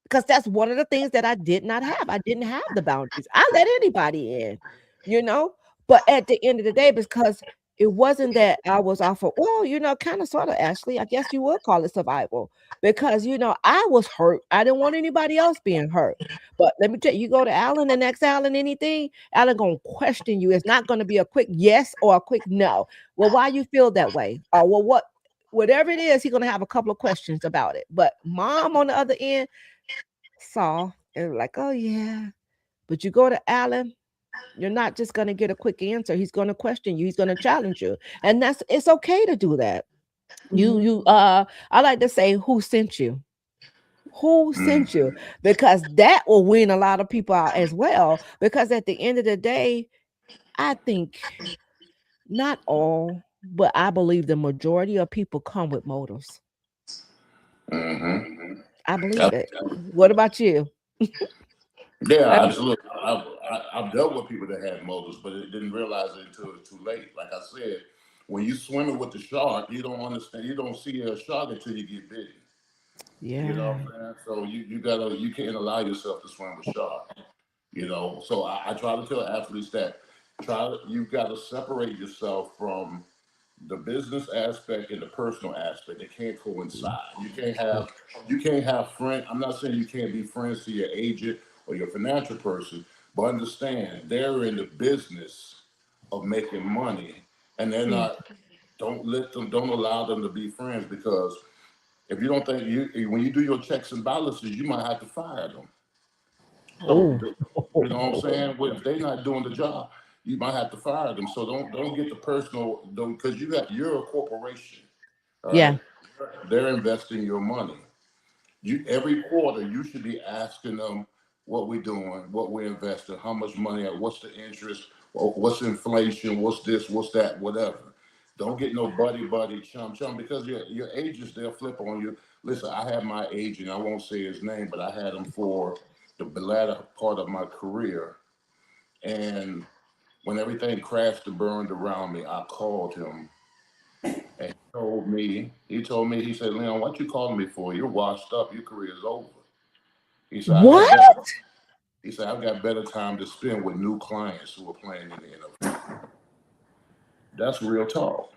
Because that's one of the things that I did not have. I didn't have the boundaries. I let anybody in, you know? But at the end of the day, because it wasn't that I was off of, well, kind of sort of, Ashley, I guess you would call it survival because, I was hurt. I didn't want anybody else being hurt. But let me tell you, you go to Alan and ask Alan anything, Alan going to question you. It's not going to be a quick yes or a quick no. Well, why you feel that way? Or well, whatever it is, he's going to have a couple of questions about it. But mom on the other end saw and like, oh yeah. But you go to Alan, you're not just going to get a quick answer. He's going to question you. He's going to challenge you. And it's okay to do that. I like to say, who sent you? Who sent you? Because that will win a lot of people out as well. Because at the end of the day, I think not all, but I believe the majority of people come with motives. I believe it. What about you? Yeah, absolutely. I've dealt with people that had motives, but it didn't realize it until it's too late. Like I said, when you swimming with the shark, you don't understand. You don't see a shark until you get bitten. Yeah. You know what I'm saying? So you can't allow yourself to swim with sharks. So I try to tell athletes that you've got to separate yourself from the business aspect and the personal aspect. They can't coincide. You can't have friends. I'm not saying you can't be friends to your agent or your financial person, but understand they're in the business of making money, and they're not. Don't allow them to be friends, because if you don't think when you do your checks and balances, you might have to fire them. So, you know what I'm saying? Well, if they're not doing the job, you might have to fire them. So don't get the personal, because you're a corporation. All Yeah. right, they're investing your money. Every quarter you should be asking them what we're doing, what we're investing, how much money, what's the interest, what's inflation, what's this, what's that, whatever. Don't get no buddy chum, because your agents, they'll flip on you. Listen, I had my agent, I won't say his name, but I had him for the latter part of my career. And when everything crashed and burned around me, I called him, and he told me, he said, Leon, what you calling me for? You're washed up, your career is over. He said, What? I've got better time to spend with new clients who are playing in the NFL. That's real talk.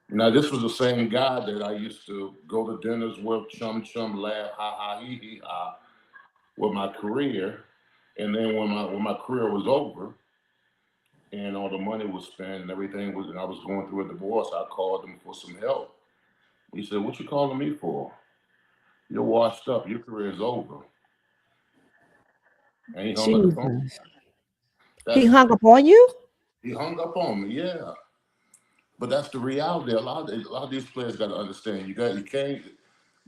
Now, this was the same guy that I used to go to dinners with, chum, laugh, ha, ha, he, ha, with my career. And then when my career was over and all the money was spent and and I was going through a divorce, I called him for some help. He said, what you calling me for? You're washed up. Your career is over. And he hung up the phone. Jesus. He That's hung up on you? He hung up on me, yeah. But that's the reality. A lot of these players got to understand. You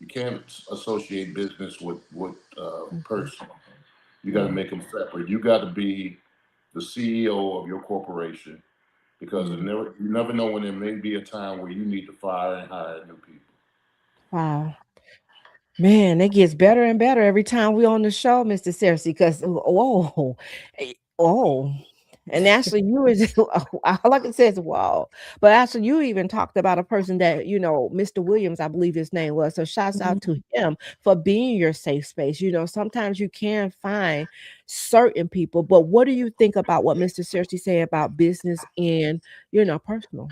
can't associate business with personal. You got to make them separate. You got to be the CEO of your corporation, because you never know when there may be a time where you need to fire and hire new people. Wow. Man, it gets better and better every time we're on the show, Mr. Searcy, because and actually you were just, all I can say is wow. But actually you even talked about a person that, Mr. Williams, I believe his name was. So shouts out to him for being your safe space. Sometimes you can find certain people, but what do you think about what Mr. Searcy said about business and, personal?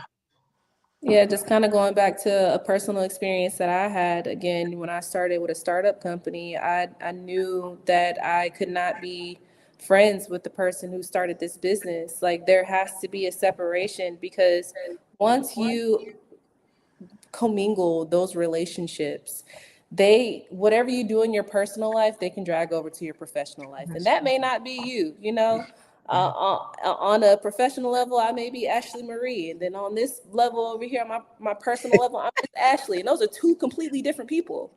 Yeah, just kind of going back to a personal experience that I had. Again, when I started with a startup company, I knew that I could not be friends with the person who started this business. Like, there has to be a separation, because once you commingle those relationships, whatever you do in your personal life, they can drag over to your professional life. And that may not be you. On a professional level, I may be Ashley Marie. And then on this level over here, my personal level, I'm just Ashley. And those are two completely different people.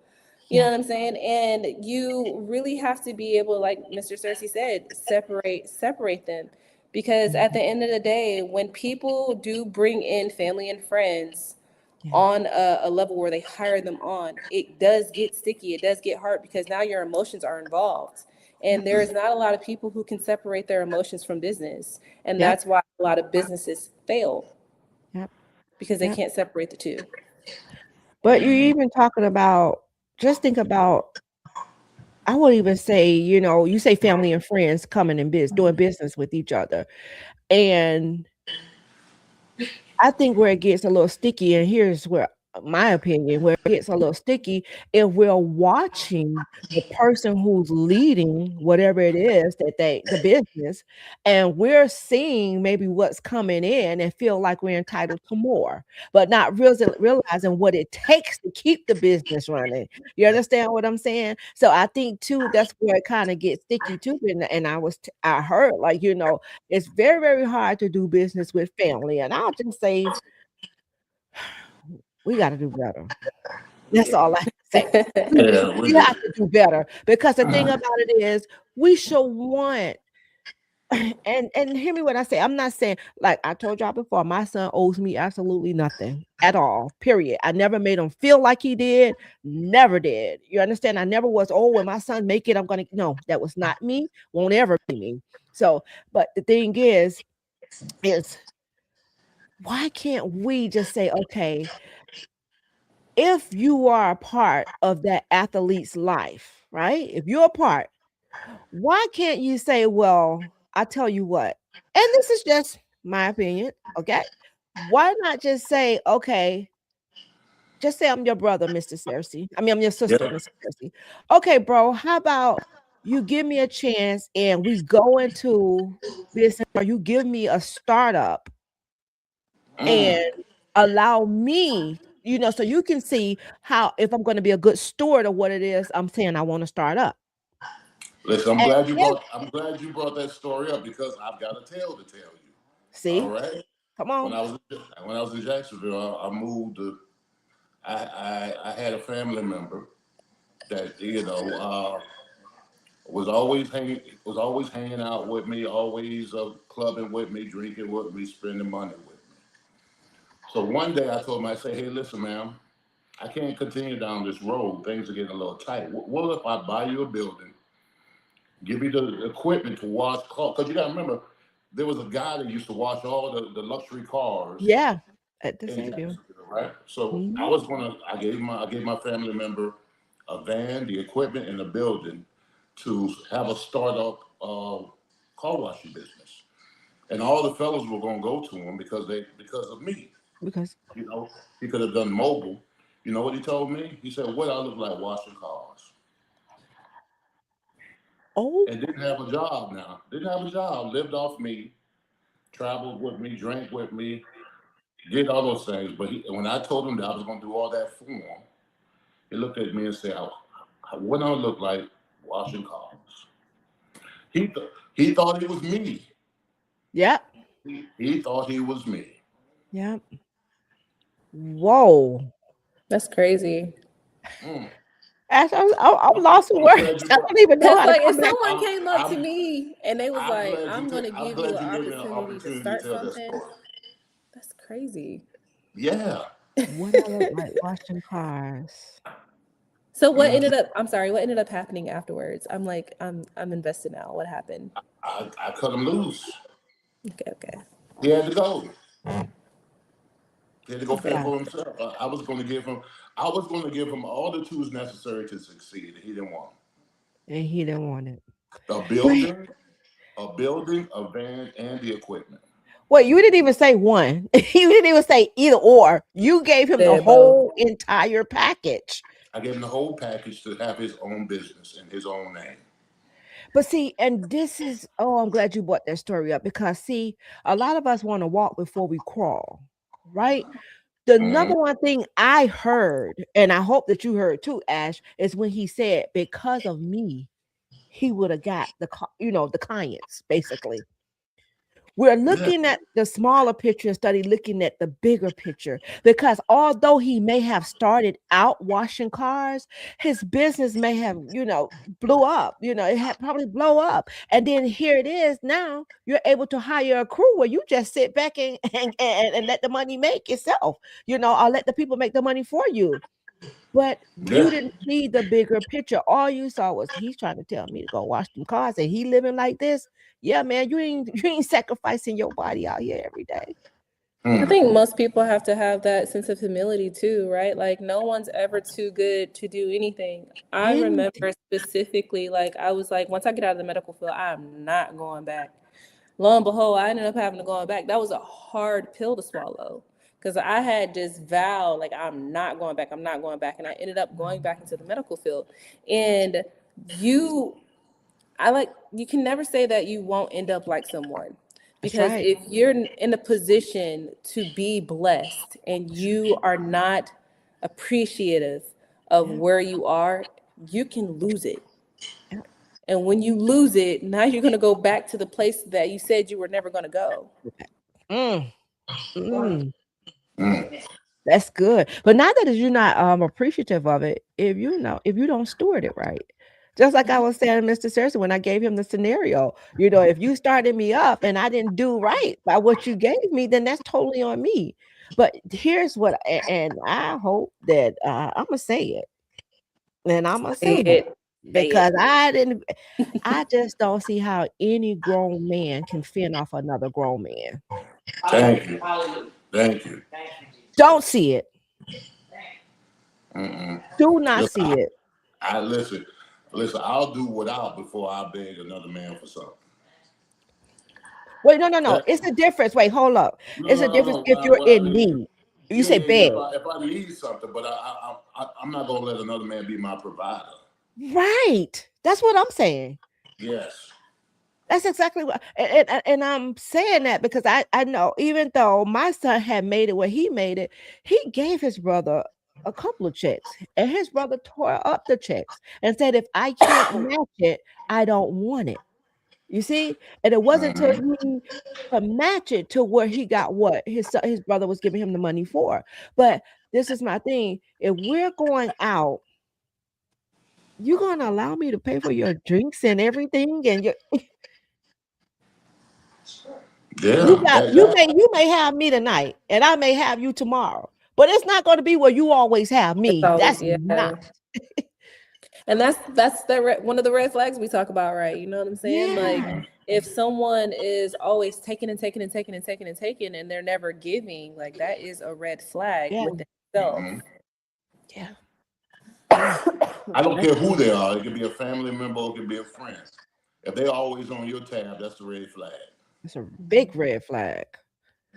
You know what I'm saying? And you really have to be able, like Mr. Searcy said, separate them. Because at the end of the day, when people do bring in family and friends on a level where they hire them on, it does get sticky. It does get hard, because now your emotions are involved. And there is not a lot of people who can separate their emotions from business. And that's why a lot of businesses fail, because they can't separate the two. But you're even talking about, just think about, I would even say, you say family and friends coming in doing business with each other. And I think where it gets a little sticky, and here's where my opinion, where it gets a little sticky, if we're watching the person who's leading whatever it is that the business, and we're seeing maybe what's coming in and feel like we're entitled to more, but not realizing what it takes to keep the business running. You understand what I'm saying? So I think too, that's where it kind of gets sticky too. And I heard like, it's very, very hard to do business with family. And I'll just say, we got to do better. That's all I say. Yeah, We have to do better, because the thing about it is we should want, and hear me when I say, I'm not saying, like I told y'all before, my son owes me absolutely nothing at all, period. I never made him feel like he did, never did. You understand? I never was, oh, when my son make it, I'm going to, no, that was not me, won't ever be me. So, but the thing is why can't we just say, okay, if you are a part of that athlete's life, right? If you're a part, why can't you say, well, I tell you what, and this is just my opinion, okay? Why not just say, okay, just say I'm your brother, Mr. Searcy. I mean, I'm your sister, yeah. Mr. Searcy. Okay, bro, how about you give me a chance and we go into business, or you give me a startup and allow me, so you can see how, if I'm going to be a good steward of what it is I'm saying I want to start up. Listen, And I'm glad you brought that story up, because I've got a tale to tell you. see, All right. come When on. I was in Jacksonville, I moved to. I had a family member that was always hanging out with me, always clubbing with me, drinking with me, spending money with me. So one day I told him, I said, "Hey, listen, man, I can't continue down this road. Things are getting a little tight. What if I buy you a building, give you the equipment to wash cars? Because you got to remember, there was a guy that used to wash all the luxury cars Yeah, at the in same view. Jacksonville, right? So Mhm. I gave my family member a van, the equipment, and a building to have a startup car washing business. And all the fellows were going to go to him because of me. Because You know, he could have done mobile. You know what he told me? He said, "What I look like washing cars." oh, And didn't have a job now. Didn't have a job. Lived off me, traveled with me, drank with me, did all those things. But when I told him that I was going to do all that for him, he looked at me and said, "What I look like washing cars." He thought it was me. yep, He thought he was me. yep. Whoa. That's crazy. Mm. Ash, I'm lost for I'm words. glad you I brought. don't even know That's how to like if come back. someone came up to me and they was I'm like, glad I'm going to I'm give you glad an you gave me an opportunity to opportunity to start tell that something, story. that's crazy. Yeah. What I look like washing cars. So Mhm. I'm sorry, what ended up happening afterwards? I'm invested now. What happened? I cut him loose. Okay. He had to go. He had to go fend Got for himself. I was going to give him all the tools necessary to succeed. He didn't want it. And he didn't want it. them. Wait, A building, a van, and the equipment. wait, you didn't even say one. You didn't even say either or. You gave him the Said both. whole entire package. I gave him the whole package to have his own business in his own name. But see, and this is, oh, I'm glad you brought that story up, because see, a lot of us want to walk before we crawl, right? The Mhm. number one thing I heard, and I hope that you heard too, Ash, is when he said, because of me, he would have got the clients, basically. We're Yeah. looking at the smaller picture instead of looking at the bigger picture, because although he may have started out washing cars, his business may have, blew up. It had probably blow up. And then here it is now, you're able to hire a crew where you just sit back and let the money make itself, or let the people make the money for you. But you Yeah. didn't see the bigger picture. All you saw was, he's trying to tell me to go wash them cars and he living like this. Yeah, man, you ain't sacrificing your body out here every day. I Hmm. think most people have to have that sense of humility too, right? Like no one's ever too good to do anything. I Anything. remember specifically, like I was like, once I get out of the medical field, I'm not going back. lo and behold, I ended up having to go back. That was a hard pill to swallow because I had just vowed, like, I'm not going back. I'm not going back. And I ended up going back into the medical field. And you can never say that you won't end up like someone. That's Because right. if you're in a position to be blessed and you are not appreciative of where you are, you can lose it. Yeah. And when you lose it, now you're going to go back to the place that you said you were never going to go. Mm, mm. Mm. That's good. But not that you're not appreciative of it, if you don't steward it right. Just like I was saying to Mr. Searcy when I gave him the scenario, if you started me up and I didn't do right by what you gave me, then that's totally on me. But here's what, and I hope that I'm gonna say it, and I'm gonna Say say it it. Say because it. I just don't see how any grown man can fend off another grown man. Thank you. Thank you. Don't see it. Mm-mm. Do not Listen, see it. listen. I'll do without before I beg another man for something. Wait, no. That, It's a difference. Wait, hold up. It's a difference no. if you're What I in mean, need. You say yeah. beg. If I need something, but I'm not gonna let another man be my provider. Right. That's what I'm saying. Yes. That's exactly what, and I'm saying that because I know even though my son had made it where he made it, he gave his brother a couple of checks, and his brother tore up the checks and said, if I can't match it, I don't want it. You see, and it wasn't until Mm-hmm. he could match it to where he got what his brother was giving him the money for. But this is my thing: if we're going out, you're gonna allow me to pay for your drinks and everything, and Yeah. you may have me tonight, and I may have you tomorrow, but it's not going to be where you always have It's me. always, That's yeah. not. And that's one of the red flags we talk about, right? You know what I'm saying? Like, Yeah, if someone is always taking and taking and taking and taking and taking and they're never giving, like, that is a red flag yeah, within itself. Mm-hmm. yeah, yeah. I don't care who they are. It could be a family member. It could be a friend. If they're always on your tab, that's a red flag. It's a big red flag.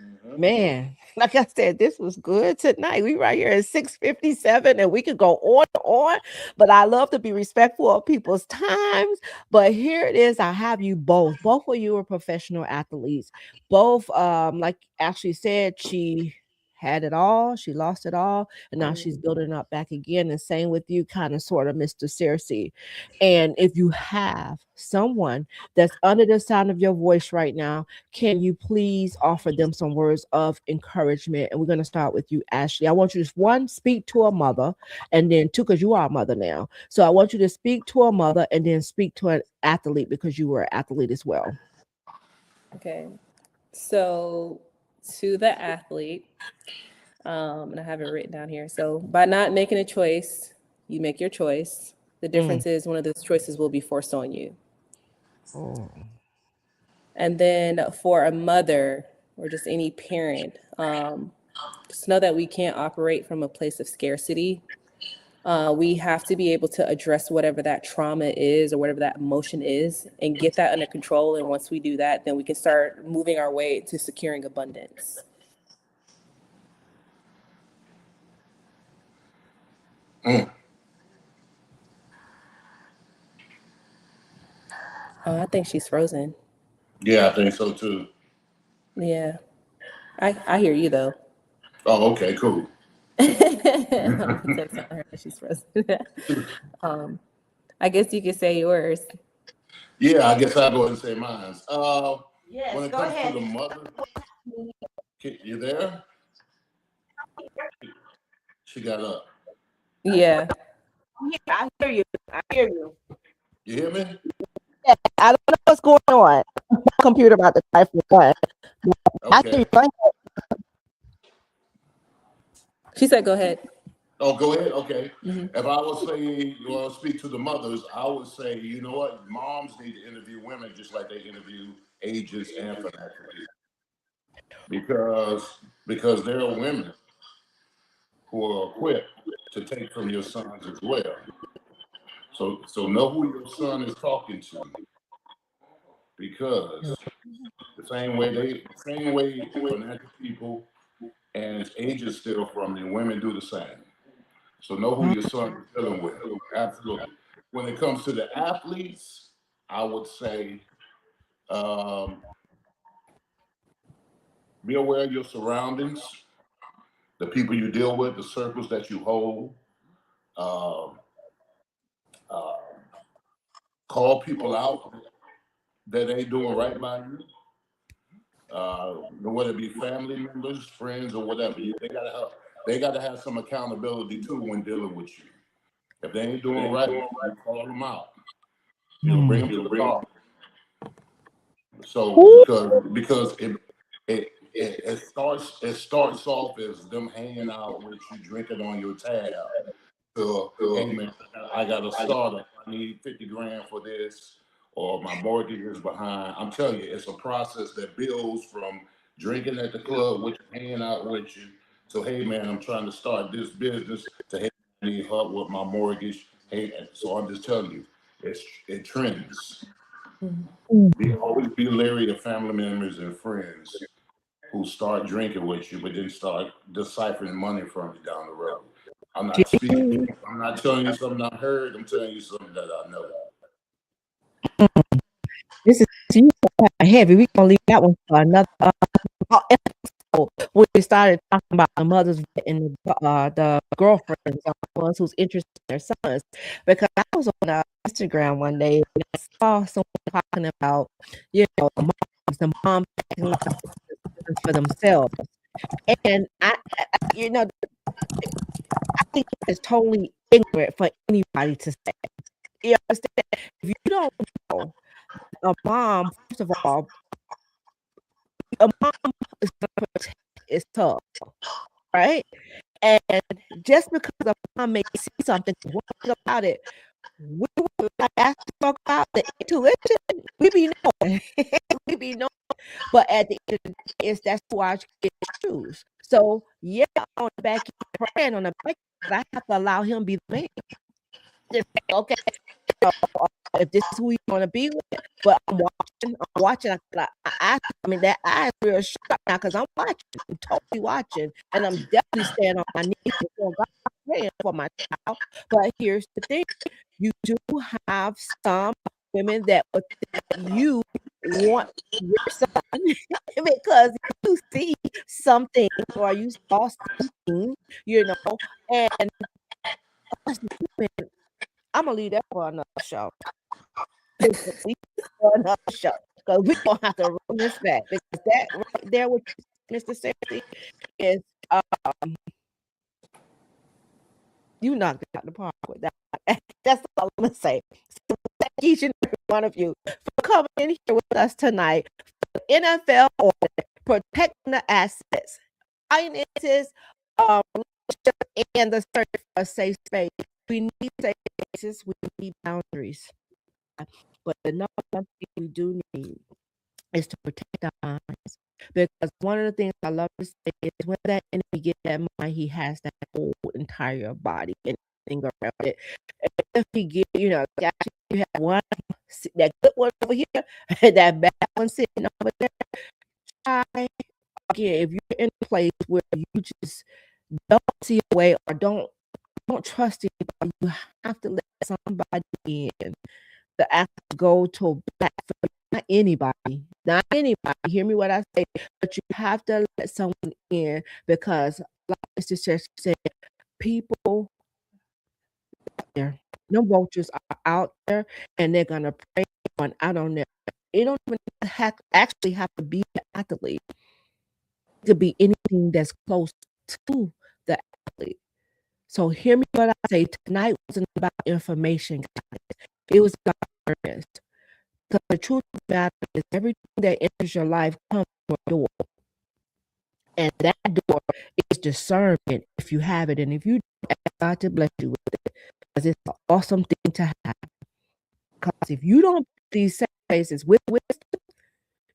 Mm-hmm. Man, like I said, this was good tonight. We right here at 6:57, and we could go on and on, but I love to be respectful of people's times. But here it is. I have you both. Both of you are professional athletes. Both, like Ashley said, she had it all, she lost it all, and now she's building up back again. And same with you, kind of sort of, Mr. Searcy. And if you have someone that's under the sound of your voice right now, can you please offer them some words of encouragement? And we're going to start with you, Ashley. I want you to, one, speak to a mother, and then two, because you are a mother now. So I want you to speak to a mother and then speak to an athlete because you were an athlete as well. Okay. So, to the athlete, and I have it written down here. So, by not making a choice, you make your choice. The difference is one of those choices will be forced on you. Oh. And then for a mother or just any parent, just know that we can't operate from a place of scarcity. We have to be able to address whatever that trauma is or whatever that emotion is and get that under control. And once we do that, then we can start moving our way to securing abundance. Mm. Oh, I think she's frozen. Yeah, I think so too. Yeah. I hear you though. Oh, okay, cool. I'm telling her that she's frozen. I guess you could say yours. Yeah, I guess I'll go ahead and say mine. Yes, When it go comes ahead. to the mother, you there? She got up. Yeah. I hear you. I hear you. You hear me? Yeah, I don't know what's going on. My computer about to type for fun. I hear Okay. you. Go ahead. She said, go ahead. Oh, go ahead. Okay. Mm-hmm. If I would say, speak to the mothers, I would say, you know what? Moms need to interview women just like they interview agents and financial people. Because there are women who are equipped to take from your sons as well. So know who your son is talking to. because the same way financial people and agents steal from you, women do the same. So know who your son is dealing with. Absolutely. When it comes to the athletes, I would say be aware of your surroundings, the people you deal with, the circles that you hold. Um, uh, Call people out that ain't doing right by you. Whether it be family members, friends, or whatever, they gotta help. They gotta have some accountability too when dealing with you. If they ain't doing right, you call them out. Bring them to the car. So because it starts off as them hanging out with you, drinking on your tab. So, hey man, I got a startup. I need 50 grand for this, or my mortgage is behind. I'm telling you, it's a process that builds from drinking at the club with you, hanging out with you. So, hey man, I'm trying to start this business. To hey, I need help with my mortgage. Hey, so I'm just telling you, it trends. Always be leery of family members and friends who start drinking with you, but then start deciphering money from you down the road. I'm not speaking. I'm not telling you something I heard. I'm telling you something that I know. This is heavy. We're gonna leave that one for another episode. We started talking about the mothers and the girlfriends, the ones who's interested in their sons. Because I was on Instagram one day and I saw someone talking about, the mom packing lunches for themselves, and I think it's totally ignorant for anybody to say. You understand? If you don't know, a mom, first of all, a mom is gonna protect its child, right? And just because a mom may see something, one thing about it, we ask to talk about the intuition. We be knowing, we be knowing. But at the end of the day, that's who our kids choose. So yeah, on the back, praying on the back, but I have to allow him to be the man. Just say, okay, if this is who you want to be with, but I'm watching. I mean, that eye is real sharp now because I'm watching. I'm totally watching, and I'm definitely staying on my knees before God, praying for my child. But here's the thing: you do have some women that you want your son because you see something or you saw something, and I'm gonna leave that for another show. Because we don't have to run this back because that right there with Mr. Searcy is you knocked it out the park with that. That's all I'm gonna say. So thank each and every one of you for coming in here with us tonight for the NFL Audit, protecting the assets, finances, and the search for a safe space. We need safe spaces. We need boundaries. But the number one thing we do need is to protect our minds. Because one of the things I love to say is when that enemy gets that mind, he has that whole entire body and everything around it. And if he get, you have one, that good one over here, and that bad one sitting over there. Try again, if you're in a place where you just don't see a way or don't trust anybody, you have to let somebody in. The act go to black, not anybody, hear me what I say, but you have to let someone in because like Mr. Searcy said, people there, no vultures are out there and they're gonna prey on out on there. It don't even actually have to be an athlete. It could be anything that's close to the athlete. So hear me what I say. Tonight wasn't about information, guys. It was about awareness. Because the truth of the matter is everything that enters your life comes through a door. And that door is discernment if you have it. And if you ask God to bless you with it. Because it's an awesome thing to have. Because if you don't put these places with wisdom,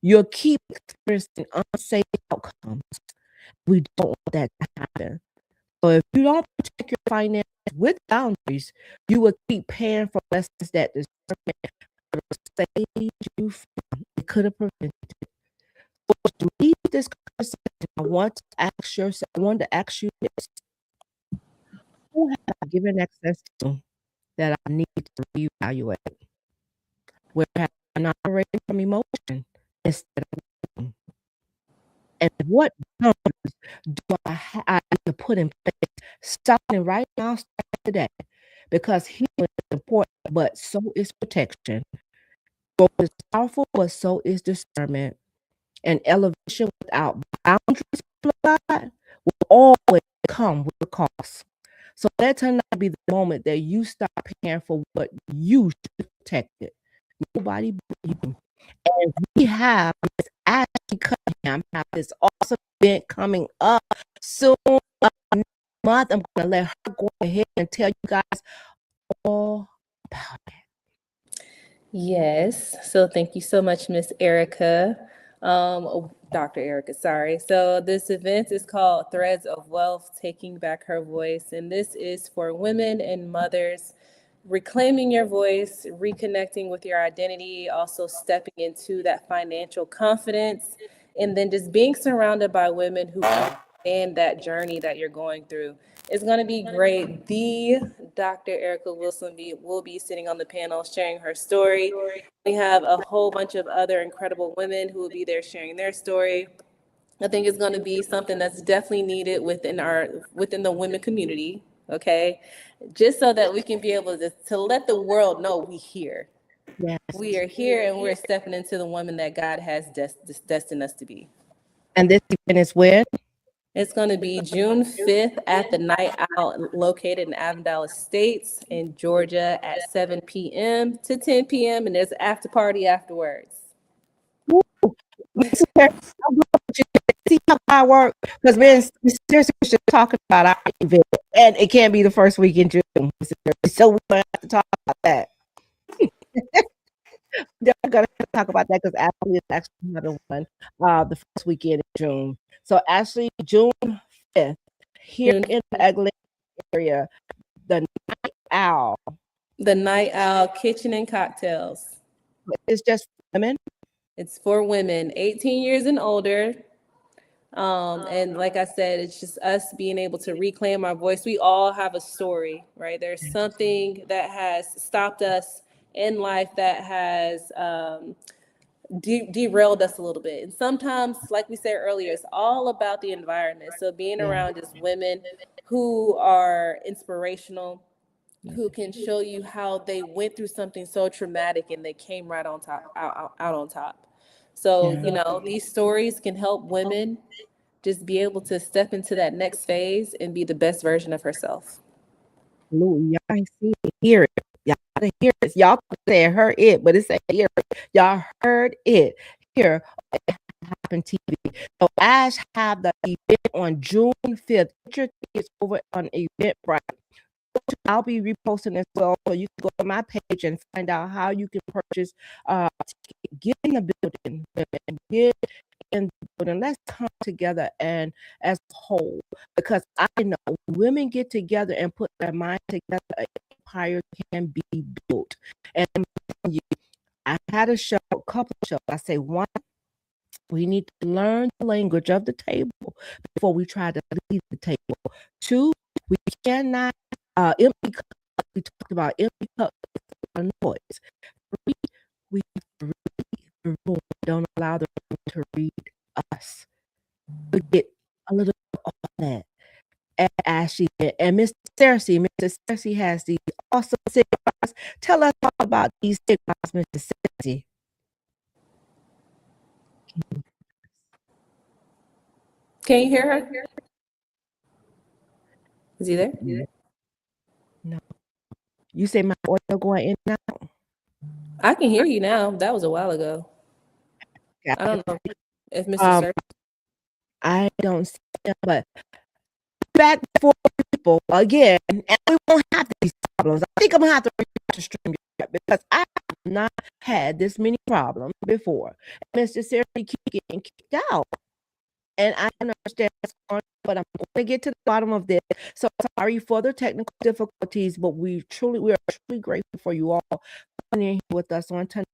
you'll keep experiencing unsafe outcomes. We don't want that to happen. So if you don't protect your finances with boundaries, you will keep paying for lessons that discernment, saved you from. It could have prevented it. So to leave this conversation, I want to ask you this. Who have I given access to that I need to reevaluate? Where have I not operating from emotion instead of wisdom? And what boundaries do I need to put in place starting right now, starting today? Because healing is important, but so is protection. Growth is powerful, but so is discernment. And elevation without boundaries, God, will always come with a cost. So let tonight be the moment that you stop paying for what you should protect it. Nobody but you. And we have Miss Ashley Cunningham have this awesome event coming up soon next month. I'm going to let her go ahead and tell you guys all about it. Yes. So thank you so much, Miss Erica. Dr. Erica, sorry. So this event is called Threads of Wealth, Taking Back Her Voice. And this is for women and mothers reclaiming your voice, reconnecting with your identity, also stepping into that financial confidence, and then just being surrounded by women who understand that journey that you're going through. It's going to be great. The Dr. Erica Wilson will be sitting on the panel sharing her story. We have a whole bunch of other incredible women who will be there sharing their story. I think it's going to be something that's definitely needed within the women community, okay? Just so that we can be able to let the world know we here. Yes. We are here and we're stepping into the woman that God has destined us to be. And this event is when? It's going to be June 5th at the Night Out located in Avondale Estates in Georgia at 7 p.m. to 10 p.m. And there's an after party afterwards. See how I work? Because we're seriously talking about our event, and it can't be the first week in June. So we're going to have to talk about that. They're going to talk about that because Ashley is actually another one the first weekend in June. So Ashley, June 5th, here in the Atlanta area, the Night Owl. The Night Owl Kitchen and Cocktails. It's just women. It's for women 18 years and older. And like I said, it's just us being able to reclaim our voice. We all have a story, right? There's something that has stopped us in life that has derailed us a little bit. And sometimes, like we said earlier, it's all about the environment. So being around just women who are inspirational, who can show you how they went through something so traumatic and they came right on top, out on top. So, you know, these stories can help women just be able to step into that next phase and be the best version of herself. Y'all ain't see it, hear it. Y'all gotta hear it. Y'all said heard it, but it's a hear it. Y'all heard it here on Happen TV. So Ash have the event on June 5th. Get your tickets over on Eventbrite. I'll be reposting as well, so you can go to my page and find out how you can purchase. Get in the building, and get in the building. Let's come together and as a whole, because I know women get together and put their mind together, an empire can be built. And I had a couple of shows. I say, one, we need to learn the language of the table before we try to leave the table. Two, we cannot empty cup. We talked about empty cup noise. Three, we read the room. Don't allow the room to read us. We get a little bit of that. And Ashley and Mr. Searcy. Mr. Searcy has these awesome cigars. Tell us all about these cigars, Mr. Searcy. Can you hear her? Is he there? No. You say my audio going in and out? I can hear you now. That was a while ago. I don't know if Mr. Searcy. I don't see them, but back for people again, and we won't have these problems. I think I'm gonna have to stream because I have not had this many problems before. Mr. Searcy keep getting kicked out, and I understand what's going but I'm going to get to the bottom of this. So sorry for the technical difficulties, but we are truly grateful for you all coming in here with us on tonight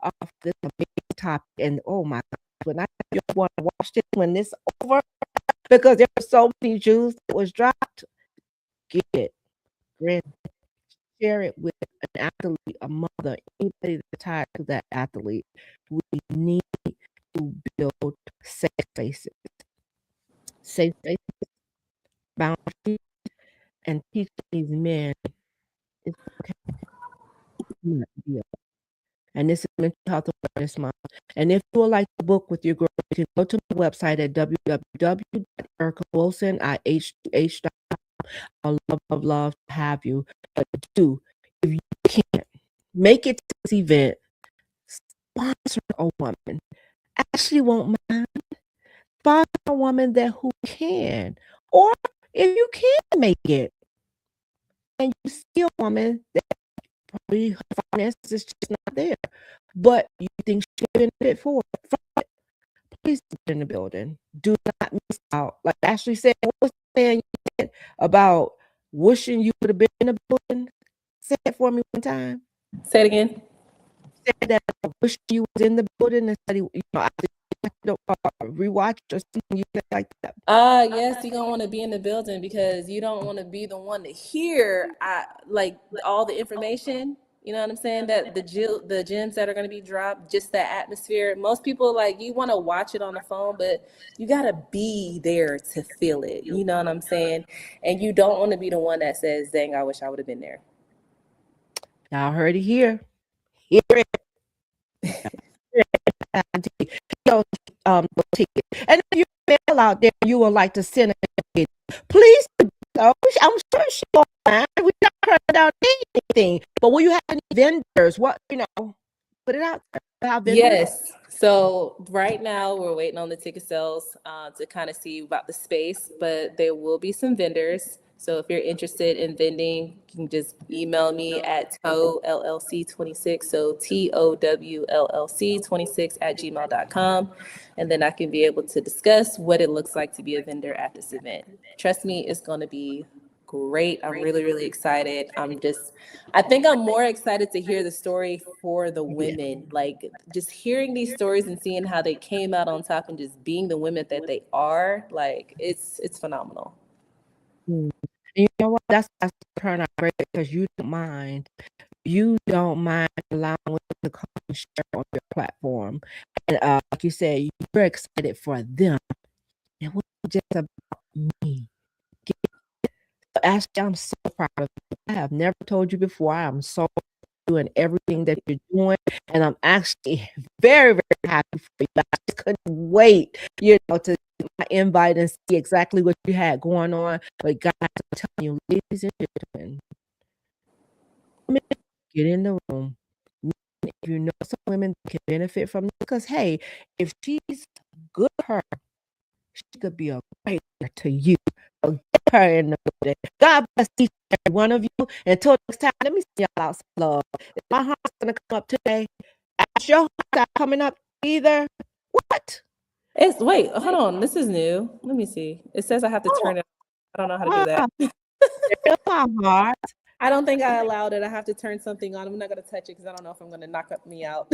for this amazing topic. And oh my God, when I want to watch this when this over, because there were so many jewels that was dropped. Get it, share it with an athlete, a mother, anybody that's tied to that athlete. We need to build safe spaces, boundaries, and teach these men it's okay not to be okay. And this is Mental Health Awareness Month. And if you would like to book with your girl, you can go to my website at www.ericawilson.com. I'd love to have you. But if you can't make it to this event, sponsor a woman. Ashley won't mind. Sponsor a woman who can. Or if you can't make it, and you see a woman that probably her finances is just not there, but you think she can benefit from it, please get in the building. Do not miss out. Like Ashley said, what was the saying you said about wishing you would have been in the building? Say it for me one time. Say it again. Said that I wish you was in the building instead of, rewatch or something you said like that. Yes, you're gonna want to be in the building because you don't want to be the one to hear like all the information. You know what I'm saying? That the gems that are going to be dropped, just that atmosphere. Most people, like, you want to watch it on the phone, but you got to be there to feel it. You know what I'm saying? And you don't want to be the one that says, dang, I wish I would have been there. Y'all heard it here. Hear it. So, ticket. And if you're mail out there, you would like to send it. Please, I'm sure she won't mind. We not heard out anything. But will you have any vendors? What, put it out there. Yes. So right now we're waiting on the ticket sales to kind of see about the space, but there will be some vendors. So if you're interested in vending, you can just email me at TOWLLC26. So TOWLLC26@gmail.com. And then I can be able to discuss what it looks like to be a vendor at this event. Trust me, it's going to be great. I'm really, really excited. I think I'm more excited to hear the story for the women, like just hearing these stories and seeing how they came out on top and just being the women that they are. Like it's phenomenal. You know what? That's turn out great because you don't mind allowing women to come and share on your platform. And like you said, you're excited for them. It wasn't just about me. Ashley, I'm so proud of you. I have never told you before. I am so doing everything that you're doing, and I'm actually very, very happy for you. I just couldn't wait, to get my invite and see exactly what you had going on. But guys, I'm telling you, ladies and gentlemen, get in the room. If you know some women that can benefit from this, because hey, if she's good at her, she could be a great to you. So get her in the building. God bless each and every one of you. Until next time, let me see y'all out some love. Is my heart's gonna come up today? Ask your heart not coming up either. What? Wait, hold on. This is new. Let me see. It says I have to turn it. I don't know how to do that. My heart. I don't think I allowed it. I have to turn something on. I'm not going to touch it because I don't know if I'm going to knock me out.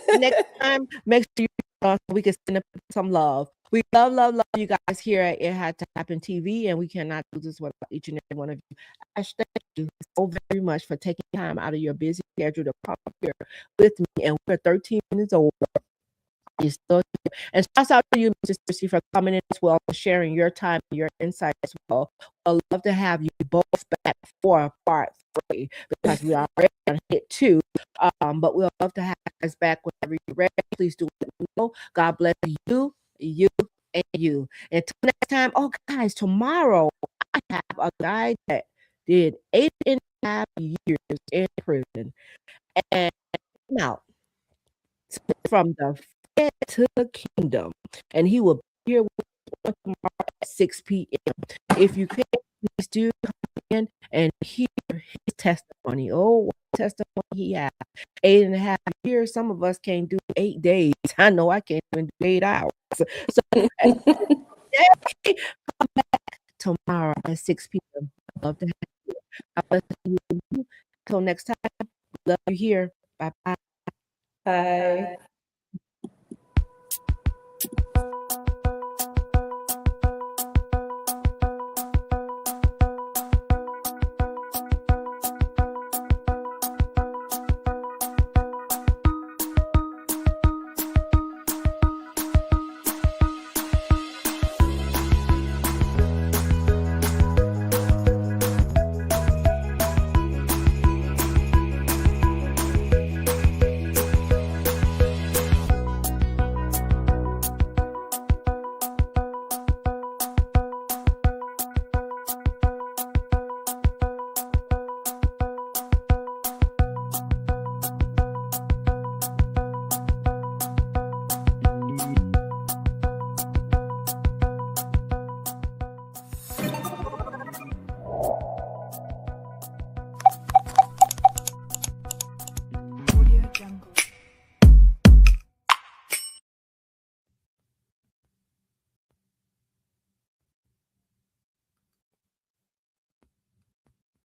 Next time, make sure we can send up some love. We love you guys here at It Had to Happen TV, and we cannot do this without each and every one of you. I thank you so very much for taking time out of your busy schedule to come here with me, and we're 13 minutes over. You're still here. And shouts out to you, Mrs. Searcy, for coming in as well, and sharing your time and your insight as well. I'd love to have you both back for part 3 because we are already on hit 2. But we'll love to have you guys back whenever you're ready. Please do let me know. God bless you, and you. Until next time, guys, tomorrow I have a guy that did 8.5 years in prison and came out from the fed to the kingdom, and he will be here with us tomorrow at 6 p.m. If you can, please do come in and hear his testimony. What testimony he had. 8.5 years. Some of us can't do 8 days. I know I can't even do 8 hours. So come back tomorrow at 6 p.m. I'd love to have you. God bless you. Until next time, love you here. Bye bye. Bye.